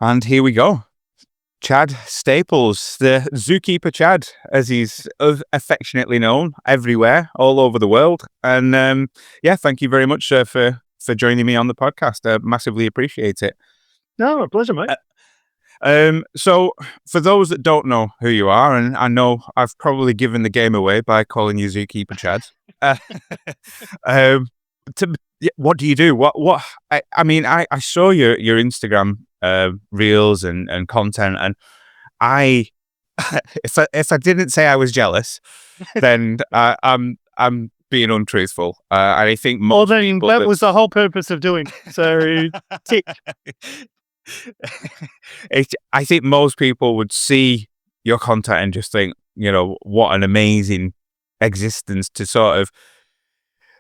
And here we go. Chad Staples, the Zookeeper Chad, as he's affectionately known everywhere, all over the world. And thank you very much for joining me on the podcast. Massively appreciate it. No, a pleasure, mate. So for those that don't know who you are, and I know I've probably given the game away by calling you Zookeeper Chad. What do you do? What? I saw your Instagram reels and content, and I if I didn't say I was jealous, then I'm being untruthful. I think that was the whole purpose of doing it. So tick. I think most people would see your content and just think, what an amazing existence to sort of,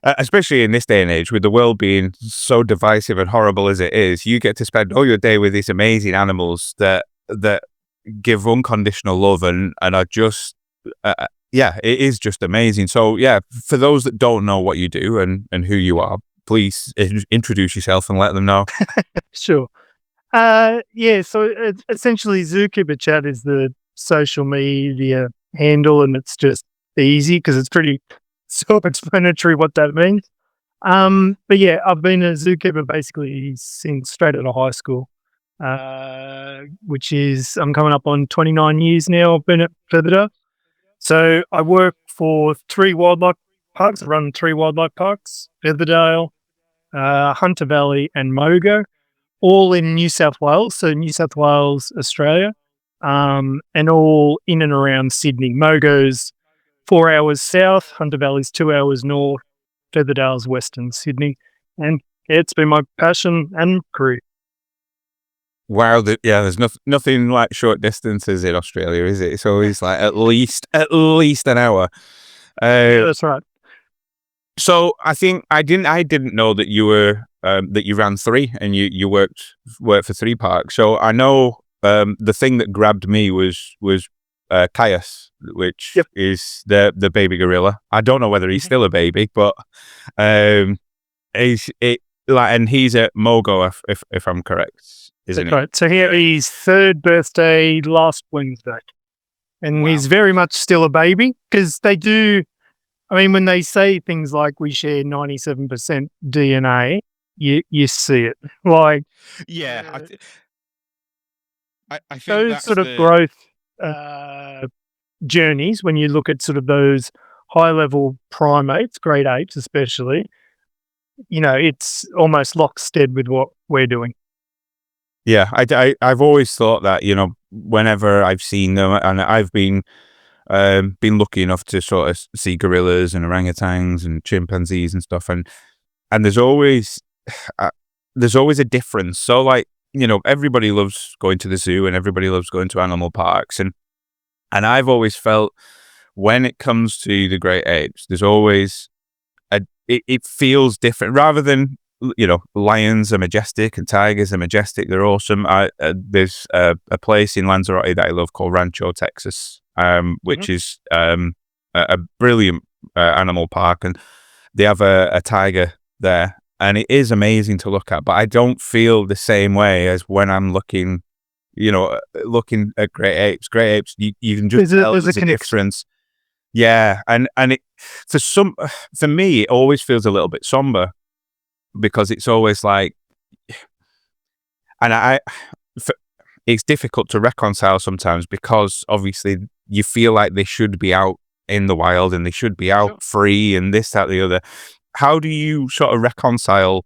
especially in this day and age, with the world being so divisive and horrible as it is, you get to spend all your day with these amazing animals that give unconditional love and are just, it is just amazing. So for those that don't know what you do and who you are, please introduce yourself and let them know. Sure. So essentially Zookeeper Chat is the social media handle, and it's just easy because it's pretty self-explanatory what that means. But yeah, I've been a zookeeper basically since straight out of high school, which is, I'm coming up on 29 years now. I've been at Featherdale. So I work for 3 wildlife parks. I run 3 wildlife parks: Featherdale, Hunter Valley and Mogo, all in New South Wales. So New South Wales, Australia, and all in and around Sydney. Mogo's 4 hours south, Hunter Valley's 2 hours north, Featherdale's western Sydney. And it's been my passion and career. Wow, there's nothing like short distances in Australia, is it? It's always like at least an hour. Yeah, that's right. So I think I didn't know that you were that you ran 3 and you worked for 3 parks. So I know the thing that grabbed me was Caius, which is the baby gorilla. I don't know whether he's still a baby, but and he's at Mogo if I'm correct, isn't he? Right. So here he's 3rd birthday last Wednesday, and he's very much still a baby because they do. I mean, when they say things like we share 97% DNA, you see it. Like, I think those sort of growth journeys, when you look at sort of those high-level primates, great apes especially, it's almost lockstep with what we're doing. Yeah, I've always thought that, whenever I've seen them, and I've been lucky enough to sort of see gorillas and orangutans and chimpanzees and stuff, and there's always a difference. So like, everybody loves going to the zoo and everybody loves going to animal parks, and I've always felt when it comes to the great apes, there's always it feels different. Rather than, lions are majestic and tigers are majestic, they're awesome. There's a place in Lanzarote that I love called Rancho, Texas, which is a brilliant animal park, and they have a tiger there, and it is amazing to look at. But I don't feel the same way as when I'm looking at great apes. Great apes, you can just tell there's a difference. Yeah, and it for me, it always feels a little bit somber because it's always like, and it's difficult to reconcile sometimes because obviously you feel like they should be out in the wild and they should be out free and this, that, the other. How do you sort of reconcile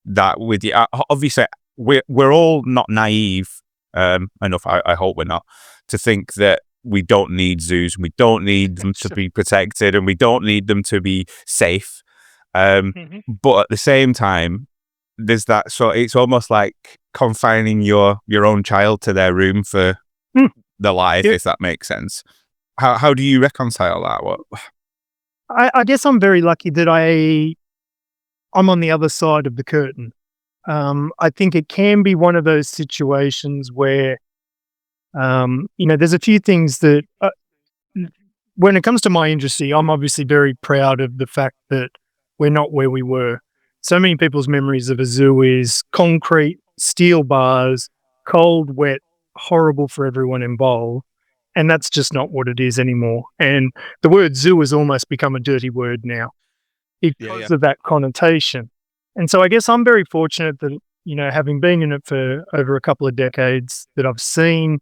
that with you? Obviously, we're all not naive enough, I hope we're not, to think that we don't need zoos, we don't need them to be protected, and we don't need them to be safe. But at the same time, there's that, so it's almost like confining your own child to their room for the life, if that makes sense. How do you reconcile that? What? I guess I'm very lucky that I'm on the other side of the curtain. I think it can be one of those situations where, there's a few things that, when it comes to my industry, I'm obviously very proud of the fact that we're not where we were. So many people's memories of a zoo is concrete, steel bars, cold, wet, horrible for everyone involved. And that's just not what it is anymore. And the word zoo has almost become a dirty word now because of that connotation. And so I guess I'm very fortunate that, having been in it for over a couple of decades, that I've seen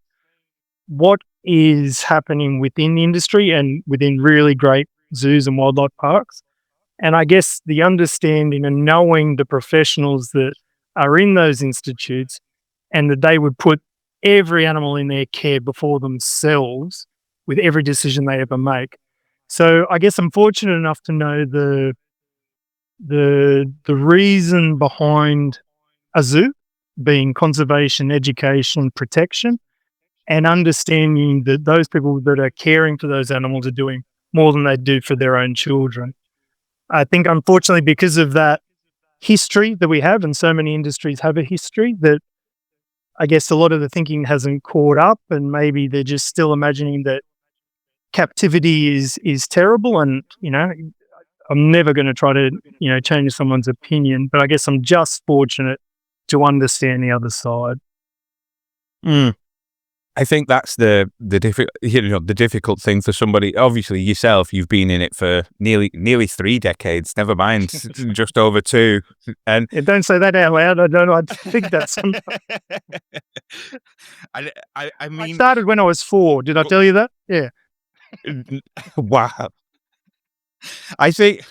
what is happening within the industry and within really great zoos and wildlife parks. And I guess the understanding and knowing the professionals that are in those institutes, and that they would put every animal in their care before themselves with every decision they ever make. So I guess I'm fortunate enough to know the reason behind a zoo being conservation, education, protection, and understanding that those people that are caring for those animals are doing more than they do for their own children. I think, unfortunately, because of that history that we have, and so many industries have a history, that I guess a lot of the thinking hasn't caught up, and maybe they're just still imagining that captivity is terrible. And, I'm never going to try to, change someone's opinion, but I guess I'm just fortunate to understand the other side. I think that's the difficult thing for somebody. Obviously, yourself, you've been in it for nearly 3 decades. Never mind, just over 2. And don't say that out loud. I don't know. I think that's. I mean, I started when I was 4. Did I tell you that? Yeah. Wow. I think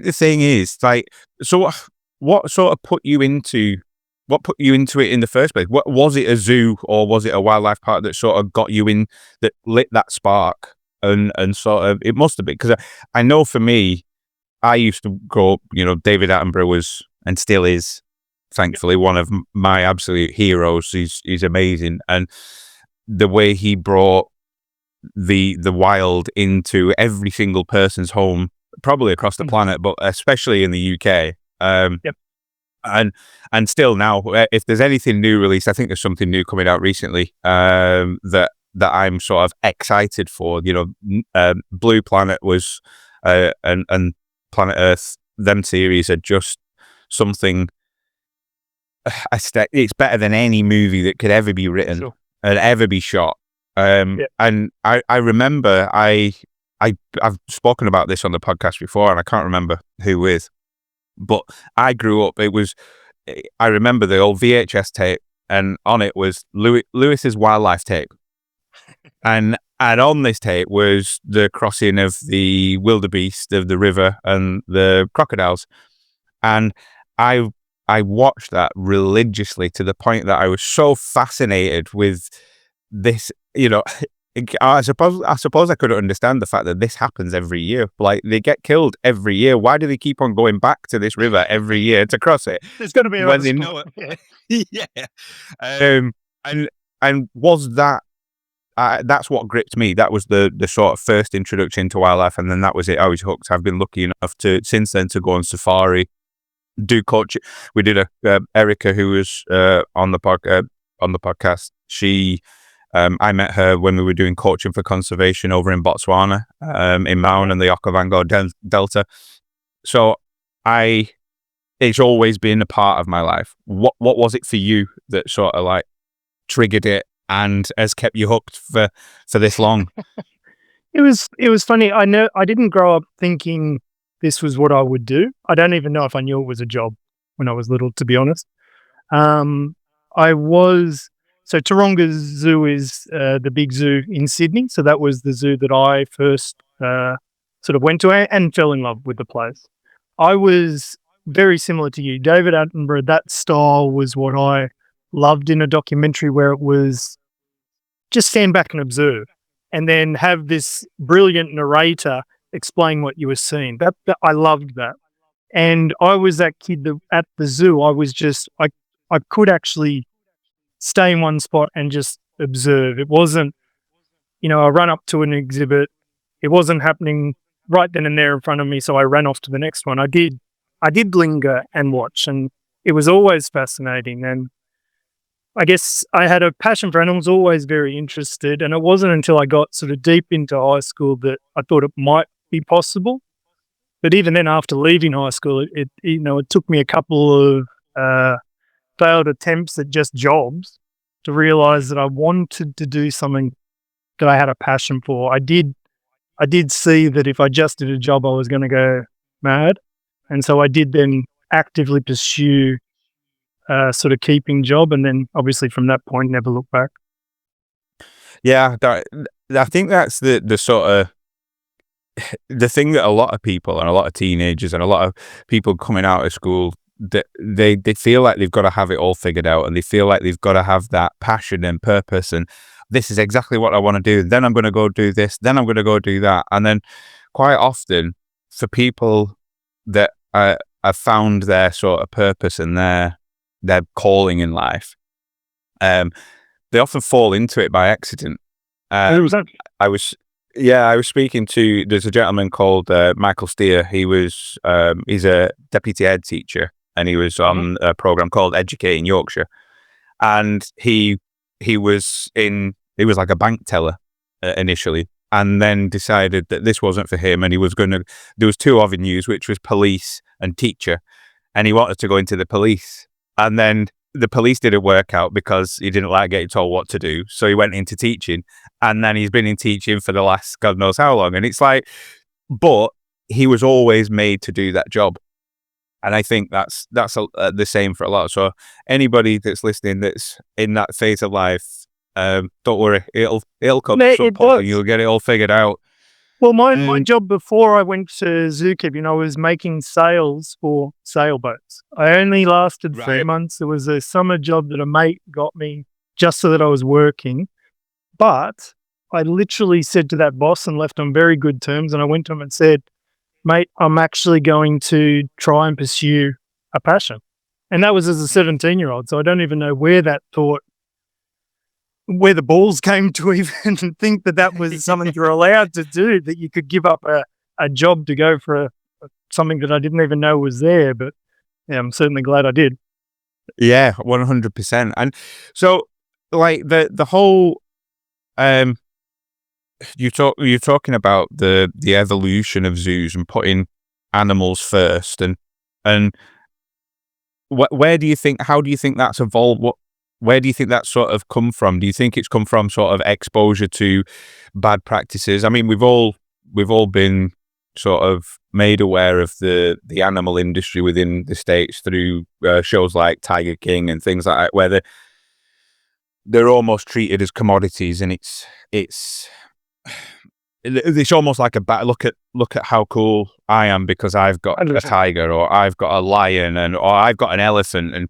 the thing is, like, so what sort of put you into it in the first place? What was it, a zoo or was it a wildlife park that sort of got you in, that lit that spark? And sort of, it must have been, because I know for me, I used to grow up, David Attenborough was, and still is, thankfully, one of my absolute heroes. He's amazing. And the way he brought the wild into every single person's home, probably across the planet, but especially in the UK. And still now, if there's anything new released, I think there's something new coming out recently that I'm sort of excited for. Blue Planet was and Planet Earth. Them series are just something. It's better than any movie that could ever be written and ever be shot. And I remember I've spoken about this on the podcast before, and I can't remember who with, but I grew up, I remember the old VHS tape, and on it was Lewis's wildlife tape. and on this tape was the crossing of the wildebeest of the river and the crocodiles. And I watched that religiously, to the point that I was so fascinated with this, I suppose I couldn't understand the fact that this happens every year. Like, they get killed every year. Why do they keep on going back to this river every year to cross it? There's going to be when they know it. Yeah. And was that that's what gripped me. That was the sort of first introduction to wildlife, and then that was it. I was hooked. I've been lucky enough to since then to go on safari, do coaching. We did Erica, who was on the podcast. She. I met her when we were doing coaching for conservation over in Botswana, in Maun and the Okavango Delta. So it's always been a part of my life. What was it for you that sort of like triggered it and has kept you hooked for this long? It was funny. I know I didn't grow up thinking this was what I would do. I don't even know if I knew it was a job when I was little, to be honest. So Taronga Zoo is the big zoo in Sydney. So that was the zoo that I first sort of went to and fell in love with the place. I was very similar to you. David Attenborough, that style was what I loved in a documentary, where it was just stand back and observe, and then have this brilliant narrator explain what you were seeing. That I loved that. And I was that kid that at the zoo, I was just, I could actually stay in one spot and just observe. It wasn't, I run up to an exhibit. It wasn't happening right then and there in front of me, so I ran off to the next one. I did linger and watch, and it was always fascinating. And I guess I had a passion for animals, always very interested. And it wasn't until I got sort of deep into high school that I thought it might be possible. But even then, after leaving high school, it took me a couple of failed attempts at just jobs to realize that I wanted to do something that I had a passion for. I did see that if I just did a job, I was going to go mad. And so I did then actively pursue a sort of keeping job. And then obviously from that point, never look back. Yeah, I think that's the sort of the thing that a lot of people and a lot of teenagers and a lot of people coming out of school, that they feel like they've got to have it all figured out, and they feel like they've got to have that passion and purpose, and this is exactly what I want to do. Then I'm going to go do this. Then I'm going to go do that. And then quite often for people that have found their sort of purpose and their calling in life, they often fall into it by accident. I was speaking to, there's a gentleman called Michael Steer. He's a deputy head teacher, and he was on a program called Educating Yorkshire, and he was like a bank teller initially, and then decided that this wasn't for him, and there was two avenues, which was police and teacher, and he wanted to go into the police, and then the police didn't work out because he didn't like getting told what to do. So he went into teaching, and then he's been in teaching for the last God knows how long. And it's like, but he was always made to do that job. And I think that's the same for a lot. So anybody that's listening that's in that phase of life, don't worry, it'll come to some point and you'll get it all figured out. Well, my job before I went to Zookeeper, I was making sales for sailboats. I only lasted 3 months. It was a summer job that a mate got me just so that I was working. But I literally said to that boss, and left on very good terms, and I went to him and said, mate, I'm actually going to try and pursue a passion. And that was as a 17-year-old. So I don't even know where the balls came to even think that was something you're allowed to do, that you could give up a job to go for something that I didn't even know was there. But yeah, I'm certainly glad I did. Yeah, 100%. And so, like, the whole, you're talking about the evolution of zoos and putting animals first, and where do you think, how do you think that's evolved? Where do you think that's sort of come from? Do you think it's come from sort of exposure to bad practices? I mean, we've all been sort of made aware of the animal industry within the States through shows like Tiger King and things like that, where they're almost treated as commodities, and it's almost like a look at how cool I am because I've got a tiger, or I've got a lion, or I've got an elephant, and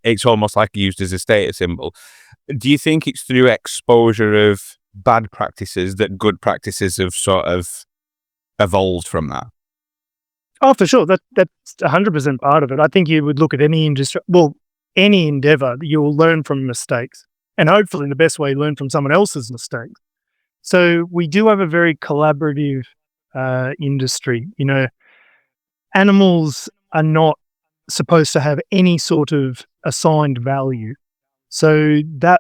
it's almost like used as a status symbol. Do you think it's through exposure of bad practices that good practices have sort of evolved from that? Oh, for sure. That's 100% part of it. I think you would look at any industry, any endeavor, you will learn from mistakes, and hopefully the best way, learn from someone else's mistakes. So we do have a very collaborative industry. Animals are not supposed to have any sort of assigned value. So that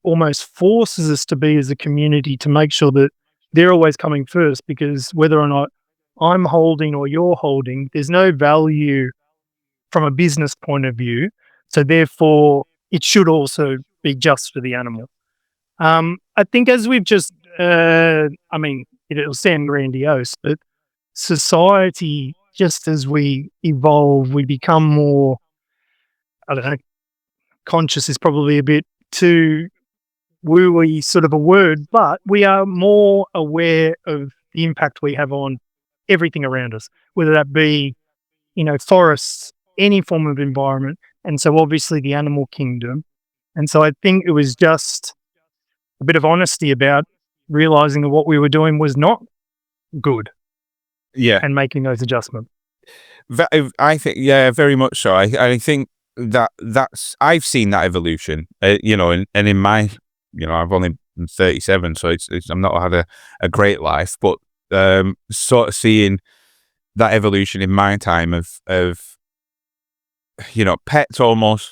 almost forces us to be, as a community, to make sure that they're always coming first, because whether or not I'm holding or you're holding, there's no value from a business point of view. So therefore, it should also be just for the animal. I think as we've just, it'll sound grandiose, but society, just as we evolve, we become more, I don't know, conscious is probably a bit too woo-y sort of a word, but we are more aware of the impact we have on everything around us, whether that be, forests, any form of environment. And so obviously the animal kingdom. And so I think it was just a bit of honesty about realizing that what we were doing was not good. Yeah. And making those adjustments. I think, yeah, very much so. I think that's I've seen that evolution, and in my, I've only been 37, so I'm not had a great life, but sort of seeing that evolution in my time of pets almost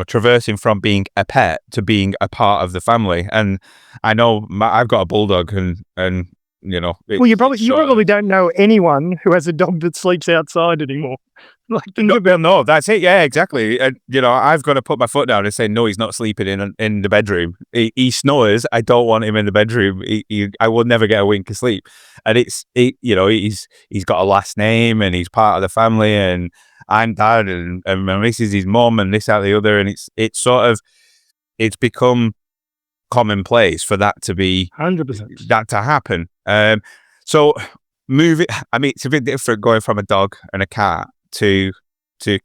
traversing from being a pet to being a part of the family. And I know I've got a bulldog, and Well, you probably don't know anyone who has a dog that sleeps outside anymore. No, that's it. Yeah, exactly. And I've got to put my foot down and say, no, he's not sleeping in the bedroom. He snores. I don't want him in the bedroom. I will never get a wink of sleep. And he's got a last name and he's part of the family, and I'm dad, and my missus is his mum, and this, that, the other, and it's become commonplace for that to be 100%. that to happen. So it's a bit different going from a dog and a cat to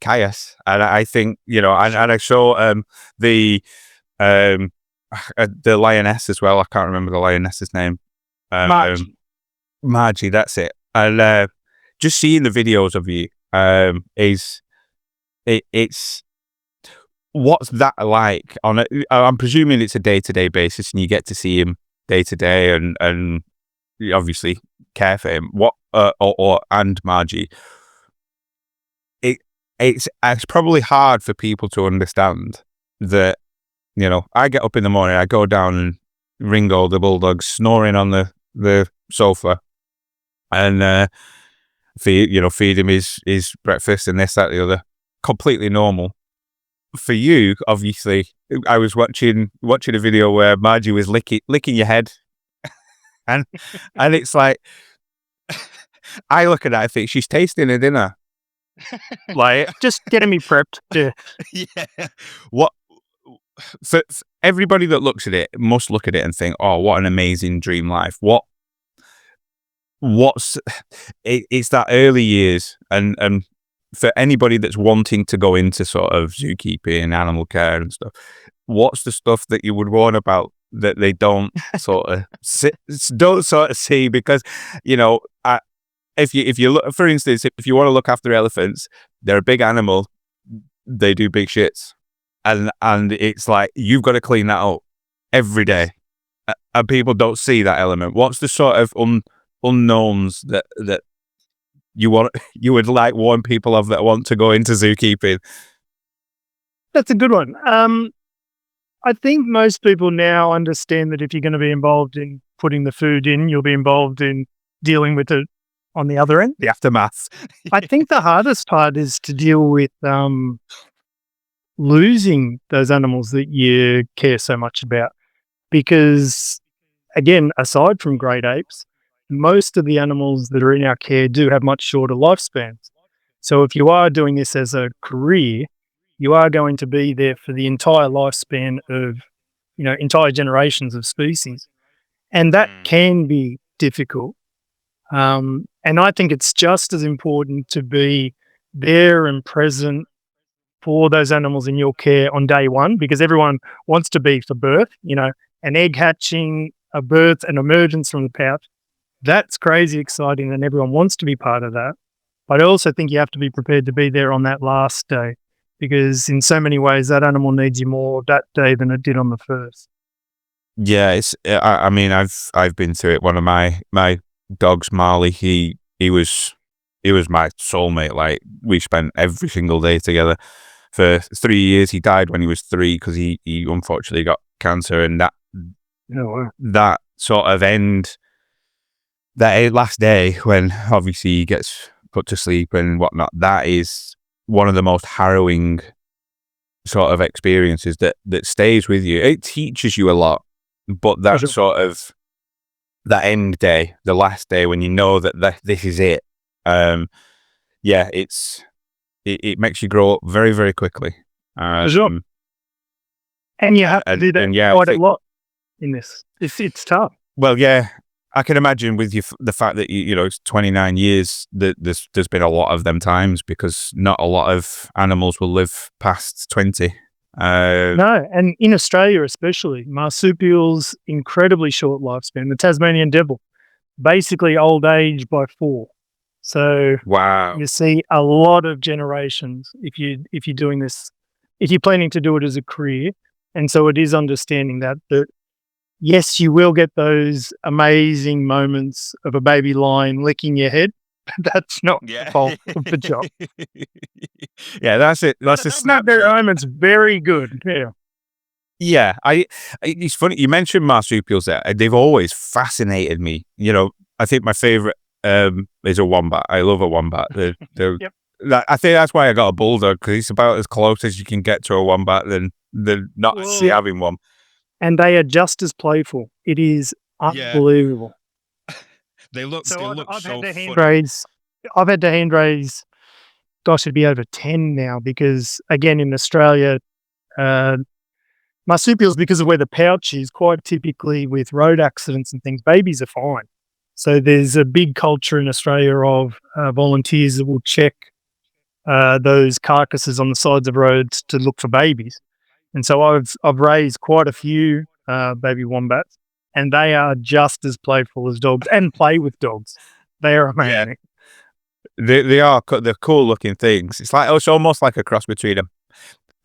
Caius, and I think and I saw the lioness as well. I can't remember the lioness's name. Margie, that's it. And just seeing the videos of you it's what's that like on I'm presuming it's a day-to-day basis, and you get to see him day to day, and you obviously care for him. What and Margie, it's probably hard for people to understand that I get up in the morning, I go down and Ringo the bulldog snoring on the sofa, and feed him his breakfast and this, that, the other, completely normal. For you, obviously, I was watching a video where Margie was licking your head, and it's like, I look at that, I think she's tasting her dinner. Like, just getting me prepped. Yeah. Yeah. What? For everybody that looks at it must look at it and think, "Oh, what an amazing dream life!" It's that early years, and for anybody that's wanting to go into sort of zookeeping and animal care and stuff, what's the stuff that you would warn about that they don't sort of see? Because if you look, for instance, if you want to look after elephants, they're a big animal, they do big shits, and it's like you've got to clean that up every day, and people don't see that element. What's the sort of unknowns that you would like warn people of that want to go into zookeeping? That's a good one. I think most people now understand that if you're going to be involved in putting the food in, you'll be involved in dealing with it on the other end, the aftermath. I think the hardest part is to deal with losing those animals that you care so much about, because again, aside from great apes, most of the animals that are in our care do have much shorter lifespans. So if you are doing this as a career, you are going to be there for the entire lifespan of, entire generations of species. And that can be difficult. And I think it's just as important to be there and present for those animals in your care on day one, because everyone wants to be for birth, an egg hatching, a birth, an emergence from the pouch. That's crazy exciting, and everyone wants to be part of that. But I also think you have to be prepared to be there on that last day, because in so many ways that animal needs you more that day than it did on the first. Yeah, it's. I mean, I've been through it. One of my dogs, Marley, he was my soulmate. Like, we spent every single day together for 3 years. He died when he was 3 because he unfortunately got cancer, and that sort of that last day when obviously he gets put to sleep and whatnot, that is one of the most harrowing sort of experiences that stays with you. It teaches you a lot, but that sort of that end day, the last day when you know that this is it, it makes you grow up very, very quickly. And you have to do that quite a lot in this. It's tough. Well, yeah, I can imagine with you the fact that it's 29 years that there's been a lot of them times, because not a lot of animals will live past 20. No, and in Australia especially, marsupials, incredibly short lifespan. The Tasmanian devil, basically old age by 4. So wow, you see a lot of generations if you're doing this, if you're planning to do it as a career. And so it is understanding that yes, you will get those amazing moments of a baby lion licking your head. That's not the fault of the job. Yeah, that's it. That's a snap. Their moments very good. Yeah. Yeah, it's funny you mentioned marsupials there. They've always fascinated me. I think my favorite is a wombat. I love a wombat. Yep. I think that's why I got a bulldog, because it's about as close as you can get to a wombat than not actually Well, having one. and they are just as playful. It is Yeah. unbelievable. They look So I've so had to hand funny. raise. I've had to hand raise. Gosh, it'd be over 10 now because again in Australia, uh, marsupials, because of where the pouch is, quite typically with road accidents and things, babies are fine. So there's a big culture in Australia of volunteers that will check those carcasses on the sides of roads to look for babies. And so I've raised quite a few baby wombats, and they are just as playful as dogs and play with dogs. They are amazing. They're cool looking things. It's almost like a cross between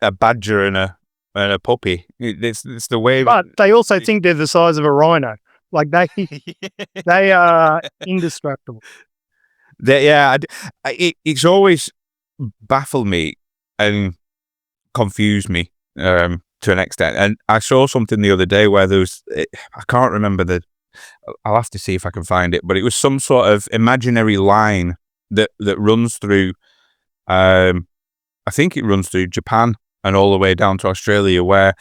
a badger and a puppy. It's the way. But they also think they're the size of a rhino. Like they are indestructible. It's always baffled me and confused me to an extent. And I saw something the other day where I can't remember I'll have to see if I can find it, but it was some sort of imaginary line that runs through. I think it runs through Japan and all the way down to Australia, where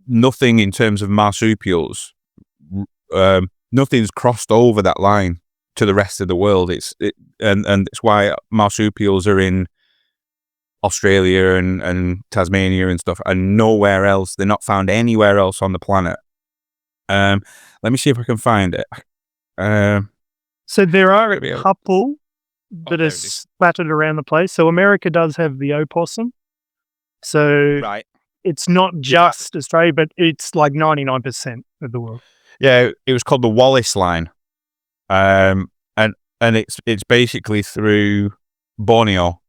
nothing in terms of marsupials, nothing's crossed over that line to the rest of the world. And it's why marsupials are in Australia and Tasmania and stuff, and nowhere else. They're not found anywhere else on the planet. Let me see if I can find it. So there are a Maybe couple that are splattered around the place. So America does have the opossum. So right. it's not just Australia, but it's like 99% of the world. Yeah, it was called the Wallace line, and it's basically through Borneo,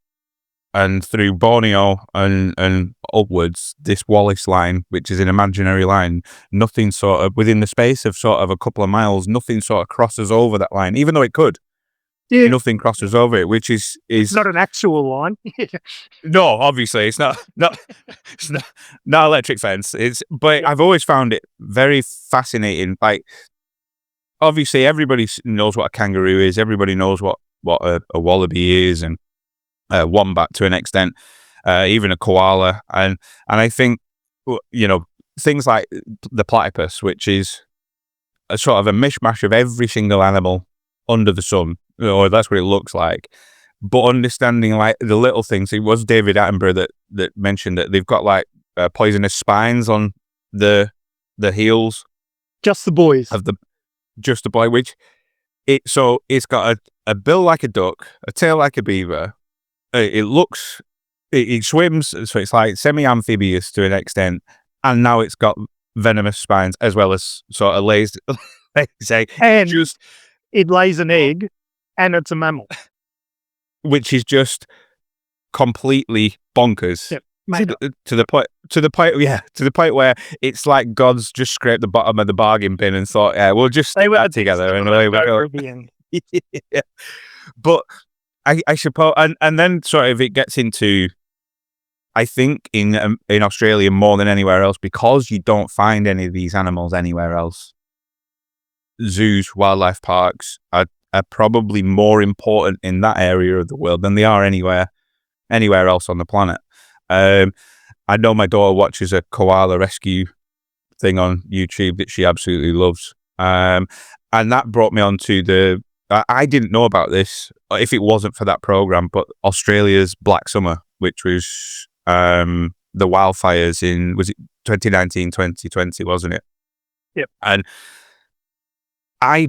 and through Borneo and upwards, this Wallace line, which is an imaginary line, nothing sort of within the space of sort of a couple of miles, nothing sort of crosses over that line, even though it could. Yeah, Nothing crosses over it, which is it's not an actual line. no, obviously it's not it's not electric fence. But I've always found it very fascinating. Like, obviously everybody knows what a kangaroo is. Everybody knows what a wallaby is, and a wombat to an extent, even a koala. And I think, things like the platypus, which is a sort of a mishmash of every single animal under the sun, or that's what it looks like. But understanding like the little things, it was David Attenborough that mentioned that they've got like poisonous spines on the heels. Just the boys. Of just the boy, which it's got a bill like a duck, a tail like a beaver. It swims, so it's like semi-amphibious to an extent, and now it's got venomous spines as well as sort of lays egg, and it lays an egg, and it's a mammal, which is just completely bonkers. Yep. To the point where it's like God's just scraped the bottom of the bargain bin and thought, yeah, we'll just stick that together and yeah. But I suppose, and then sort of it gets into, I think in Australia more than anywhere else, because you don't find any of these animals anywhere else. Zoos, wildlife parks are probably more important in that area of the world than they are anywhere else on the planet. I know my daughter watches a koala rescue thing on YouTube that she absolutely loves. And that brought me on to I didn't know about this if it wasn't for that program, but Australia's Black Summer, which was the wildfires was it 2019, 2020, wasn't it? Yep. And I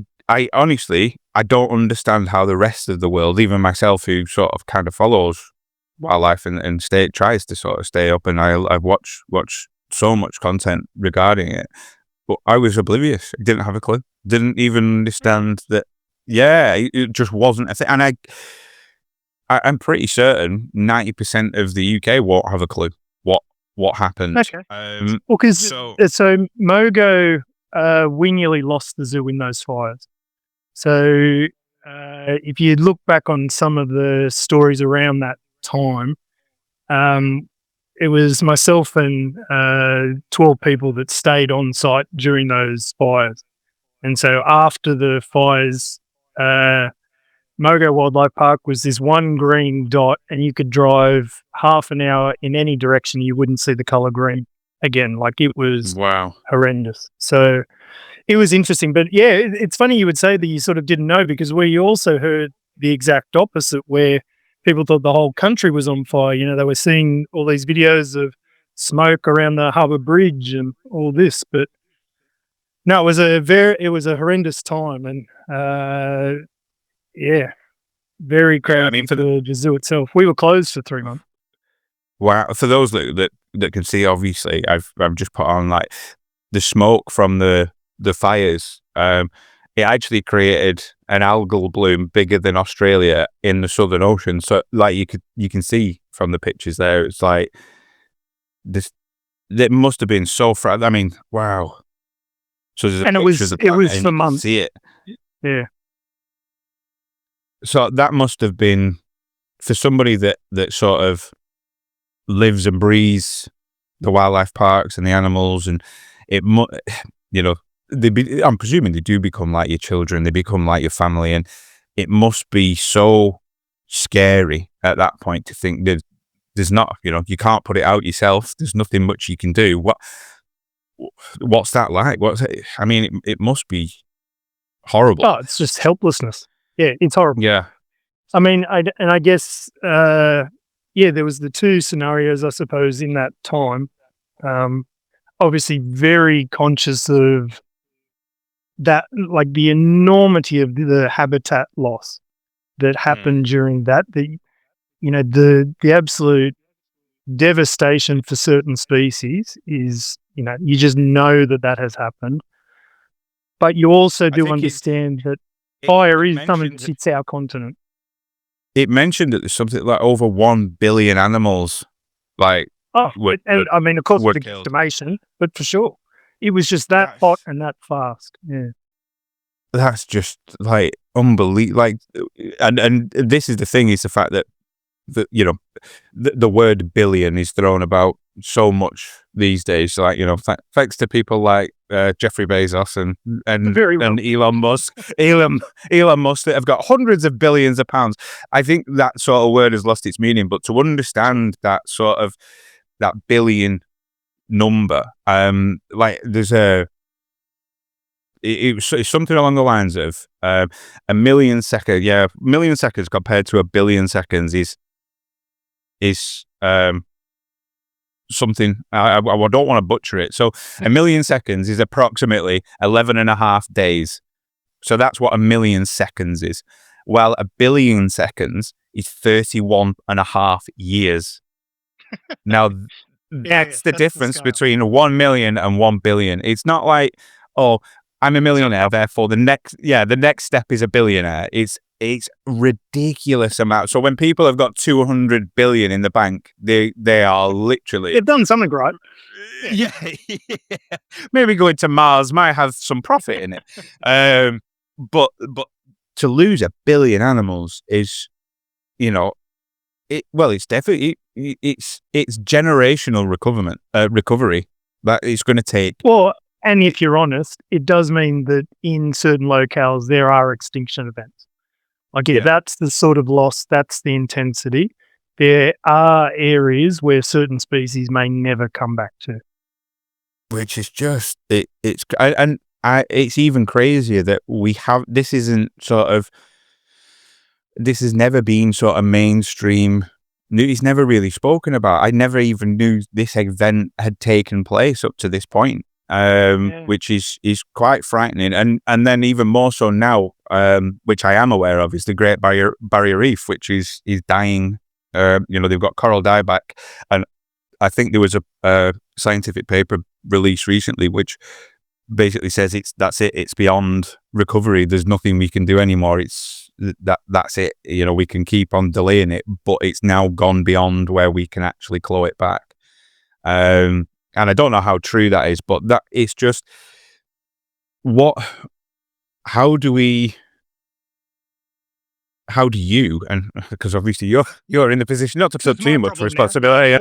honestly, I don't understand how the rest of the world, even myself who sort of kind of follows wildlife and tries to sort of stay up, and I've watched so much content regarding it, but I was oblivious. I didn't have a clue. Didn't even understand that. Yeah, it just wasn't a thing. And I'm pretty certain 90% of the UK won't have a clue what happened. Okay. Well, because so Mogo we lost the zoo in those fires. So if you look back on some of the stories around that time, it was myself and 12 people that stayed on site during those fires. And so after the fires Mogo Wildlife Park was this one green dot, and you could drive half an hour in any direction, you wouldn't see the color green again. Like, it was Wow. horrendous. So it was interesting. But yeah, it's funny you would say that you sort of didn't know, because we also heard the exact opposite, where people thought the whole country was on fire. You know, they were seeing all these videos of smoke around the Harbour Bridge and all this. But no, it was a horrendous time. And yeah, very Yeah, I crazy mean, for the zoo itself. We were closed for 3 months. wow. For those that can see, obviously, I've just put on like the smoke from the fires. It actually created an algal bloom bigger than Australia in the Southern Ocean. So, like, you can see from the pictures there, it's like this. It must have been so I mean, wow. So there's a And it picture of was the it planet was and for you can months. see it. Yeah. So that must have been, for somebody that sort of lives and breathes the wildlife parks and the animals, and you know, I'm presuming they do become like your children, they become like your family, and it must be so scary at that point to think that there's not, you can't put it out yourself. There's nothing much you can do. What's that like? I mean, it must be horrible. Oh, it's just helplessness. Yeah, it's horrible. Yeah. I mean, I guess, yeah, there was the two scenarios, I suppose, in that time. Obviously, very conscious of that, like the enormity of the habitat loss that happened during that. The absolute devastation for certain species is, you just know that has happened. But you also do understand that fire is something that hits our continent. It mentioned that there's something like over 1 billion animals, like, I mean, of course, were it's killed. estimation, but for sure, it was just that hot and that fast. Yeah. That's just like unbelievable. Like, and this is the thing, is the fact that the word billion is thrown about so much these days. Like, thanks to people like Jeffrey Bezos and Elon Musk, Elon Musk, that have got hundreds of billions of pounds. I think that sort of word has lost its meaning. But to understand that sort of that billion number, like there's it's something along the lines of a million seconds. Yeah, million seconds compared to a billion seconds is something, I don't want to butcher it. So a million seconds is approximately 11 and a half days. So that's what a million seconds is. Well, a billion seconds is 31 and a half years. Now, that's the difference between 1 million and 1 billion. It's not like, oh, I'm a millionaire, therefore the next step is a billionaire. It's ridiculous amount. So when people have got 200 billion in the bank, they are literally, they've done something right. Yeah. Maybe going to Mars might have some profit in it. But to lose 1 billion animals is, it's definitely it's generational recovery that it's going to take. Well, and if you're honest, it does mean that in certain locales there are extinction events. Like, that's the sort of loss, that's the intensity. There are areas where certain species may never come back to. Which is just it's even crazier that this has never been sort of mainstream. It's never really spoken about. I never even knew this event had taken place up to this point. Which is quite frightening, and then even more so now, which I am aware of, is the Great Barrier Reef, which is dying. They've got coral dieback, and I think there was a scientific paper released recently which basically says that's it. It's beyond recovery. There's nothing we can do anymore. That's it. We can keep on delaying it, but it's now gone beyond where we can actually claw it back. And I don't know how true that is, but that it's just how do we how do you, and because obviously you're in the position not to put too much responsibility,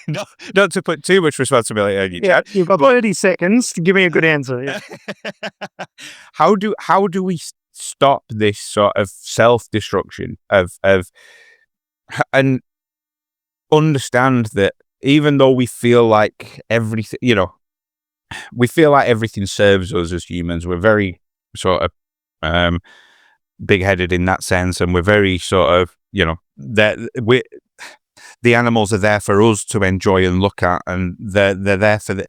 not to put too much responsibility on you, Chad. You've got 30 seconds to give me a good answer. Yeah. How do we stop this sort of self-destruction and understand that even though we feel like everything, we feel like everything serves us as humans, we're very sort of big-headed in that sense, and we're very sort of, that the animals are there for us to enjoy and look at, and they're there for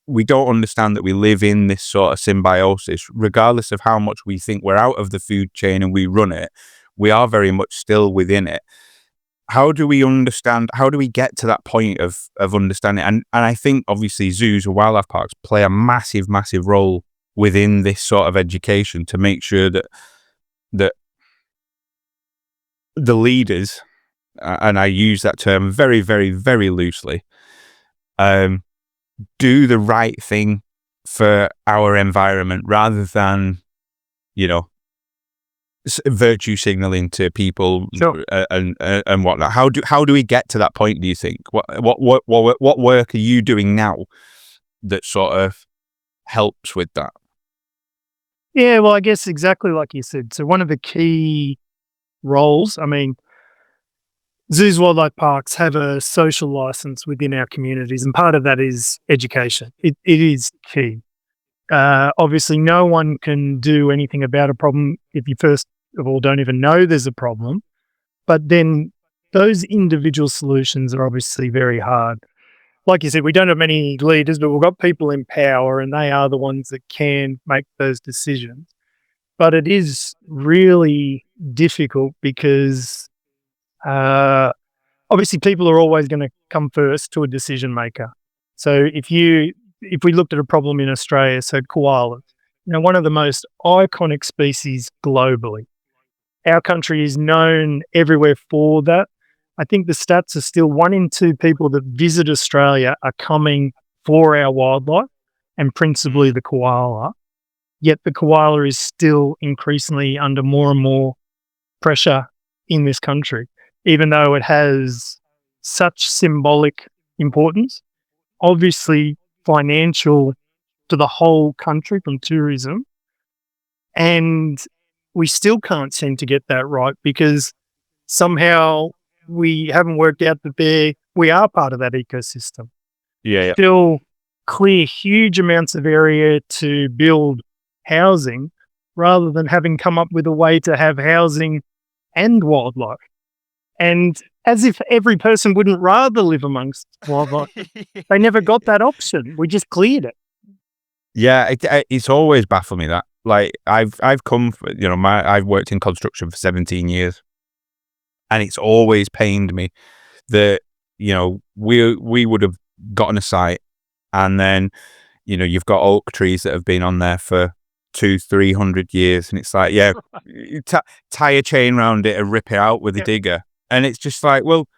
we don't understand that we live in this sort of symbiosis, regardless of how much we think we're out of the food chain and we run it. We are very much still within it. How do we understand? How do we get to that point of understanding? And I think obviously zoos or wildlife parks play a massive role within this sort of education to make sure that the leaders, and I use that term very loosely, do the right thing for our environment rather than, virtue signaling to people. Sure. And whatnot. How do we get to that point? Do you think? What work are you doing now that sort of helps with that? Yeah, well, I guess exactly like you said. So one of the key roles, I mean, zoos, wildlife parks have a social license within our communities, and part of that is education. It is key. Obviously, no one can do anything about a problem if you first of all don't even know there's a problem. But then those individual solutions are obviously very hard. Like you said, we don't have many leaders, but we've got people in power, and they are the ones that can make those decisions. But it is really difficult because obviously people are always going to come first to a decision maker. So if we looked at a problem in Australia, so koalas, one of the most iconic species globally. Our country is known everywhere for that. I think the stats are still 1 in 2 people that visit Australia are coming for our wildlife, and principally the koala. Yet the koala is still increasingly under more and more pressure in this country, even though it has such symbolic importance, obviously financial to the whole country from tourism. And we still can't seem to get that right because somehow we haven't worked out that we are part of that ecosystem. Yeah. Still clear huge amounts of area to build housing rather than having come up with a way to have housing and wildlife. And as if every person wouldn't rather live amongst wildlife. They never got that option. We just cleared it. Yeah, it's always baffled me that. Like I've come, I've worked in construction for 17 years, and it's always pained me that we would have gotten a site, and then you've got oak trees that have been on there for 200-300 years, and it's like, yeah, tie a chain around it and rip it out with a digger, and it's just like, well,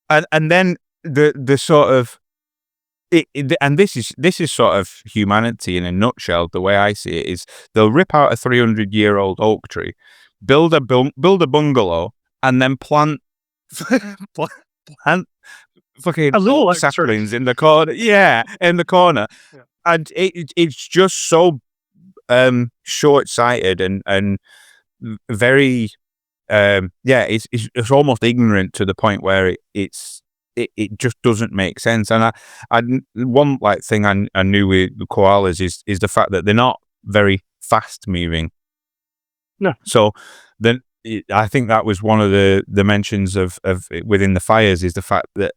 and then the sort of. And this is sort of humanity in a nutshell. The way I see it is, they'll rip out a 300-year-old oak tree, build a bungalow, and then plant fucking oak saplings in the corner. Yeah, in the corner, and it's just so short-sighted and very it's almost ignorant to the point where it just doesn't make sense. And I one thing I knew with the koalas is the fact that they're not very fast moving. No. So then I think that was one of the mentions of within the fires, is the fact that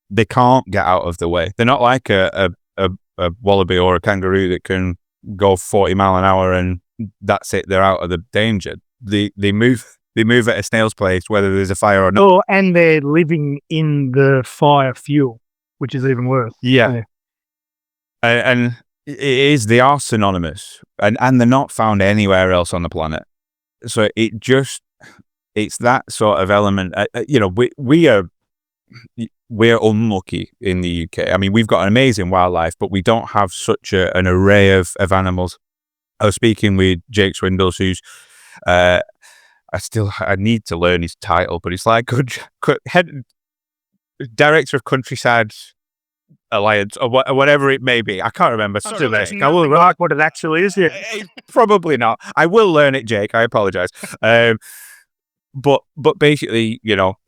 they can't get out of the way. They're not like a wallaby or a kangaroo that can go 40 mile an hour and that's it. They're out of the danger. They move. They move at a snail's pace, whether there's a fire or not. Oh, and they're living in the fire fuel, which is even worse. Yeah. And they are synonymous, and they're not found anywhere else on the planet. So it's that sort of element. We're unlucky in the UK. I mean, we've got an amazing wildlife, but we don't have such an array of animals. I was speaking with Jake Swindles, who's I need to learn his title, but it's like head director of Countryside Alliance or whatever it may be. I can't remember. Sorry, Jake. I will like what it actually is. Yeah. Probably not. I will learn it, Jake. I apologize. But basically,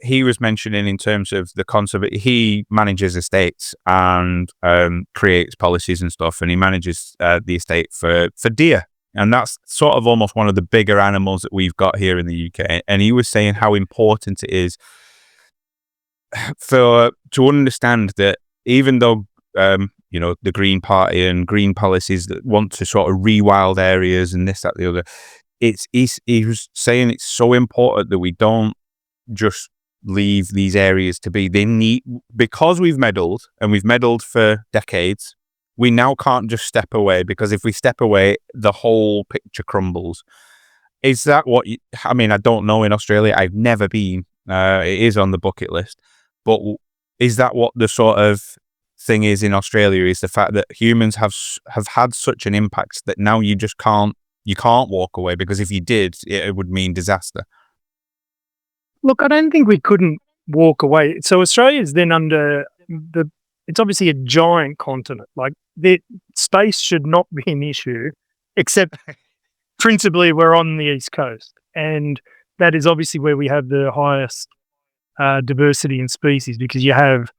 he was mentioning in terms of the concept, he manages estates and creates policies and stuff, and he manages the estate for deer. And that's sort of almost one of the bigger animals that we've got here in the UK. And he was saying how important it is to understand that even though the Green Party and green policies that want to sort of rewild areas and this, that, the other, he was saying it's so important that we don't just leave these areas to be. They need, because we've meddled and we've meddled for decades, we now can't just step away, because if we step away, the whole picture crumbles. Is that what I mean, I don't know in Australia. I've never been. It is on the bucket list. But is that what the sort of thing is in Australia, is the fact that humans have had such an impact that now you just can't walk away, because if you did, it would mean disaster? Look, I don't think we couldn't walk away. So Australia is then under it's obviously a giant continent. Like, the space should not be an issue, except principally we're on the East Coast. And that is obviously where we have the highest diversity in species, because you have,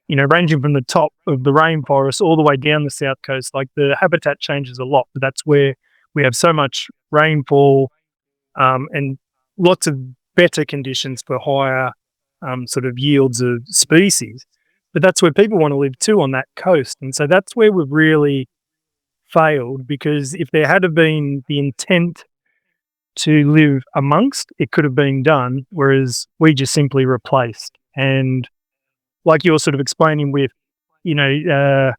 ranging from the top of the rainforest all the way down the south coast. Like, the habitat changes a lot, but that's where we have so much rainfall and lots of better conditions for higher sort of yields of species. But that's where people want to live too, on that coast. And so that's where we've really failed, because if there had been the intent to live amongst, it could have been done, whereas we just simply replaced. And like you're sort of explaining with, a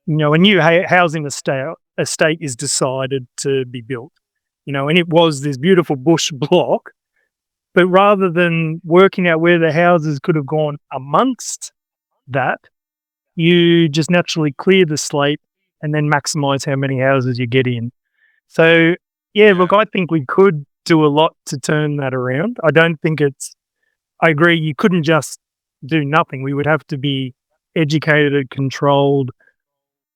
new housing estate is decided to be built, and it was this beautiful bush block, but rather than working out where the houses could have gone amongst that, you just naturally clear the slate and then maximize how many houses you get in. So, look, I think we could do a lot to turn that around. I don't think I agree, you couldn't just do nothing. We would have to be educated and controlled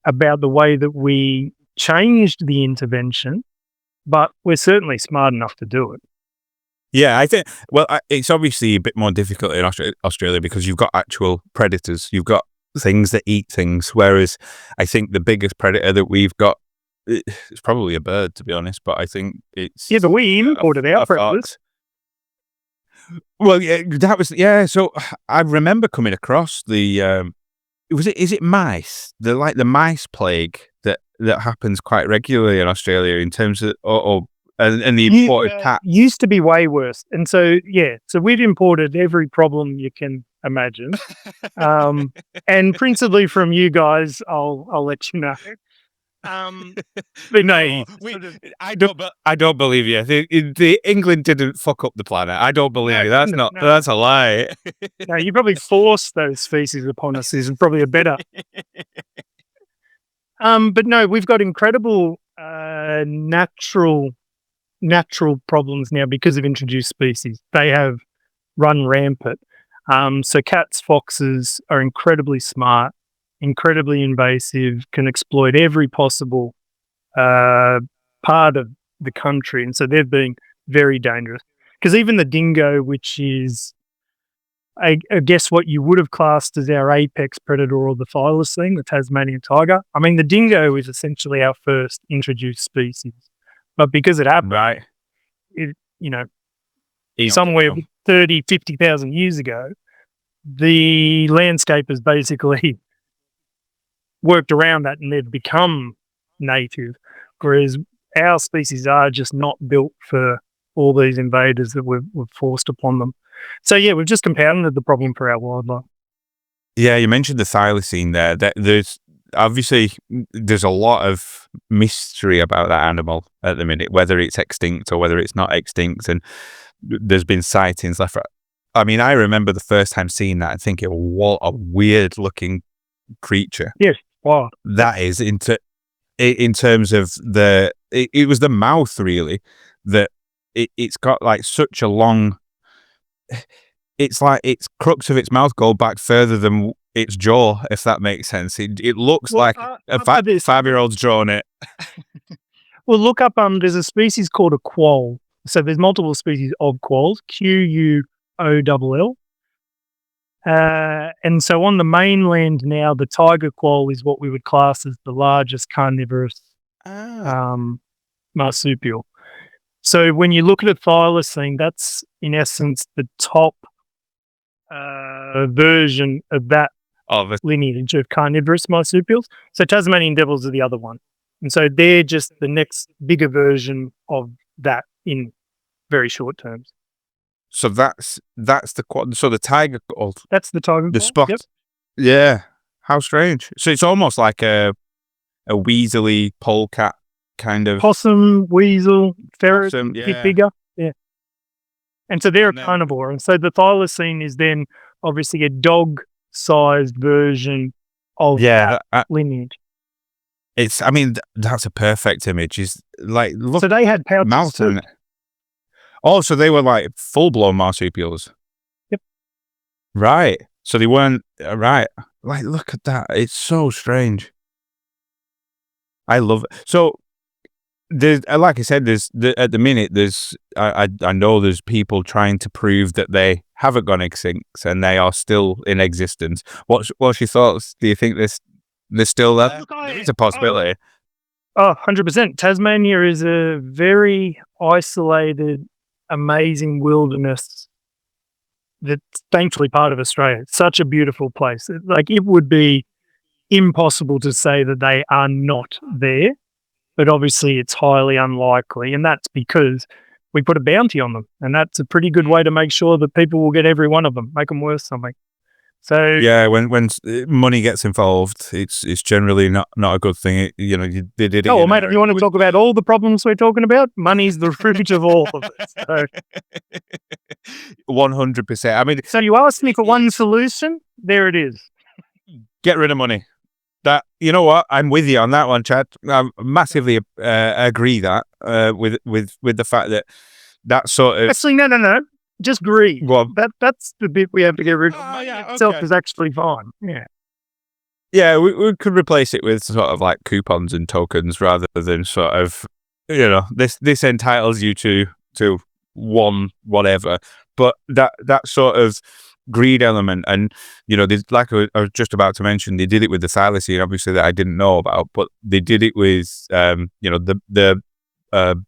about the way that we changed the intervention, but we're certainly smart enough to do it. Yeah, I think, it's obviously a bit more difficult in Australia because you've got actual predators. You've got things that eat things, whereas I think the biggest predator that we've got is probably a bird, to be honest, but I think it's... Yeah, but we imported our predators. Well, so I remember coming across the... is it mice? The mice plague that happens quite regularly in Australia in terms of... And the imported cats used to be way worse. And so, so we'd imported every problem you can imagine. And principally from you guys, I'll let you know. But no, I don't believe you. The England didn't fuck up the planet. I don't believe you. That's that's a lie. No, you probably forced those species upon us is probably a better. But no, we've got incredible natural problems now because of introduced species. They have run rampant. So cats, foxes are incredibly smart, incredibly invasive, can exploit every possible part of the country. And so they've been very dangerous. Because even the dingo, which is, I guess, what you would have classed as our apex predator or the thylacine, the Tasmanian tiger. I mean, the dingo is essentially our first introduced species. But because it happened, right, somewhere 30, 50,000 years ago, the landscape has basically worked around that and they've become native, whereas our species are just not built for all these invaders that we've forced upon them. So, we've just compounded the problem for our wildlife. Yeah, you mentioned the thylacine there. There's a lot of mystery about that animal at the minute, whether it's extinct or whether it's not extinct. And there's been sightings left. I mean, I remember the first time seeing that and thinking, what a weird looking creature. Yes, wow. That is in terms of it was the mouth really that it's got like such a long. It's like its crux of its mouth go back further than its jaw, if that makes sense. It looks like a 5-year-old's drawn it. Well, look up. There's a species called a quoll. So there's multiple species of quolls. Quoll. And so on the mainland now, the tiger quoll is what we would class as the largest carnivorous marsupial. So when you look at a thylacine, that's in essence the top version of that lineage of carnivorous marsupials. So Tasmanian devils are the other one. And so they're just the next bigger version of that in very short terms. So that's the so the tiger quoll. That's the tiger quoll. The spot. Yep. Yeah. How strange. So it's almost like a weaselly polecat kind of possum, weasel, ferret, a bit bigger. Yeah. And so they're a carnivore. And so the thylacine is then obviously a dog-sized version of that lineage. I mean, that's a perfect image. Is like, look, so they had pouches too. Oh, so they were like full-blown marsupials. Yep. Right. So they weren't right. Like, look at that. It's so strange. I love it. So there's, like I said, at the minute, I know there's people trying to prove that they haven't gone extinct and they are still in existence. What's your thoughts? Do you think they're still there? It's a possibility. 100%. Tasmania is a very isolated, amazing wilderness that's thankfully part of Australia. It's such a beautiful place. Like, it would be impossible to say that they are not there, but obviously it's highly unlikely, and that's because we put a bounty on them, and that's a pretty good way to make sure that people will get every one of them, make them worth something. So yeah, when money gets involved, it's generally not a good thing. You know, they did it. Oh, well, mate, you want to talk about all the problems we're talking about? Money's the root of all of it. So 100%. I mean, so you asked me for one solution. There it is. Get rid of money. That, you know what? I'm with you on that one, Chad. I massively agree that with the fact that sort of actually no. Just greed. Well, that's the bit we have to get rid of. Money itself is actually fine. Yeah. Yeah, we could replace it with sort of like coupons and tokens rather than sort of, you know, this entitles you to one whatever. But that sort of greed element, and you know, like I was just about to mention, they did it with the thylacine, obviously, that I didn't know about, but they did it with you know, the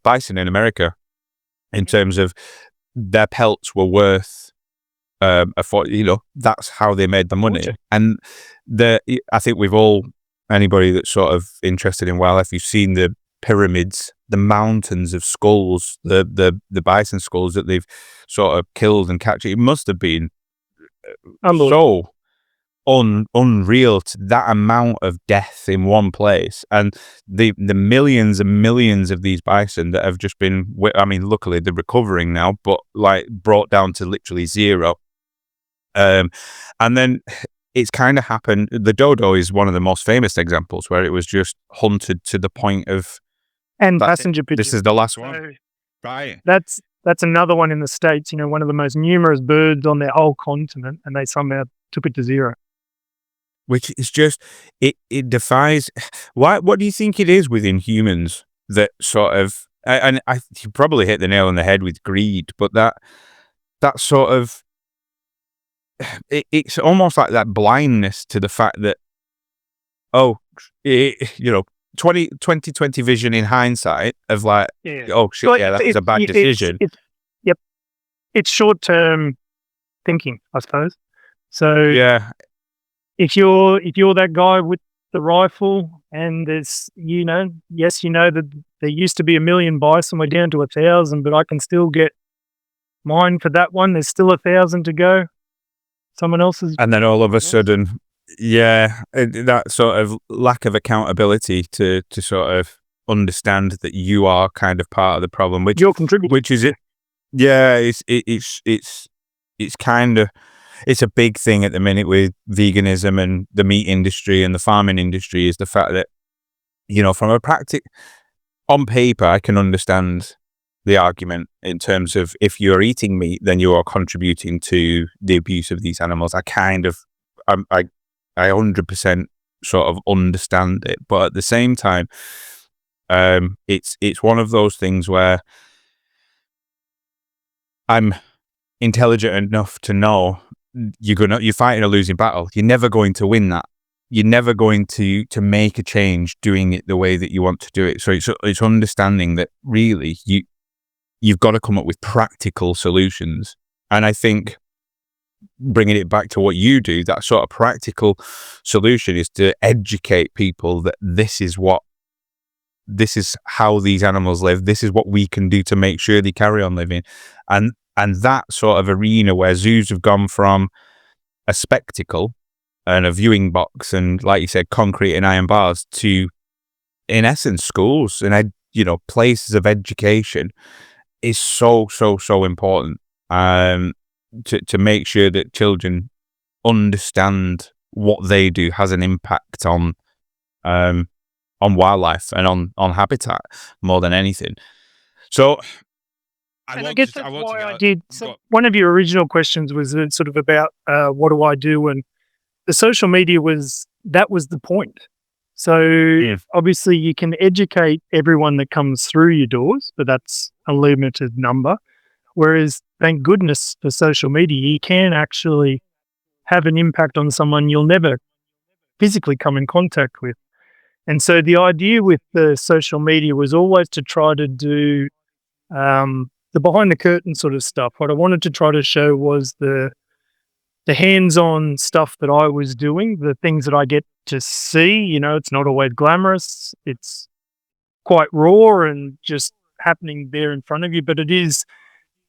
bison in America, in terms of their pelts were worth you know, that's how they made the money. Gotcha. And I think anybody that's sort of interested in wildlife, you've seen the pyramids, the mountains of skulls, the bison skulls that they've sort of killed and captured. It must have been so unreal, to that amount of death in one place, and the millions and millions of these bison that have just been, I mean, luckily they're recovering now, but like brought down to literally zero. And then it's kind of happened. The dodo is one of the most famous examples where it was just hunted to the point of, and passenger pigeon. This is the last one, right? That's another one in the States. You know, one of the most numerous birds on their whole continent, and they somehow took it to zero. Which is just, it defies. What do you think it is within humans that sort of, and you probably hit the nail on the head with greed, but that sort of, it's almost like that blindness to the fact that, you know, 2020 vision in hindsight of like, oh shit, well, that was a bad decision. Yep. It's short-term thinking, I suppose. So yeah. If you're that guy with the rifle, and there's, you know, yes, you know that there used to be 1 million bison, we're down to 1,000, but I can still get mine for that one. There's still 1,000 to go. Someone else's, and then all of a sudden, that sort of lack of accountability to sort of understand that you are kind of part of the problem, which you're contributing, which is it. Yeah, it's kind of. It's a big thing at the minute with veganism and the meat industry and the farming industry, is the fact that, you know, from a on paper, I can understand the argument in terms of if you're eating meat, then you are contributing to the abuse of these animals. I 100% sort of understand it, but at the same time, it's one of those things where I'm intelligent enough to know you're fighting a losing battle. You're never going to win that. You're never going to make a change doing it the way that you want to do it. So it's understanding that really you've got to come up with practical solutions. And I think bringing it back to what you do, that sort of practical solution is to educate people that this is how these animals live. This is what we can do to make sure they carry on living. And that sort of arena where zoos have gone from a spectacle and a viewing box and, like you said, concrete and iron bars to, in essence, schools and places of education is so important. To make sure that children understand what they do has an impact on wildlife and on habitat more than anything. So I guess that's why I did. So one of your original questions was sort of about what do I do, and the social media was the point. So obviously you can educate everyone that comes through your doors, but that's a limited number. Whereas, thank goodness for social media, you can actually have an impact on someone you'll never physically come in contact with. And so the idea with the social media was always to try to do the behind the curtain sort of stuff. What I wanted to try to show was the hands-on stuff that I was doing, the things that I get to see. It's not always glamorous. It's quite raw and just happening there in front of you, but it is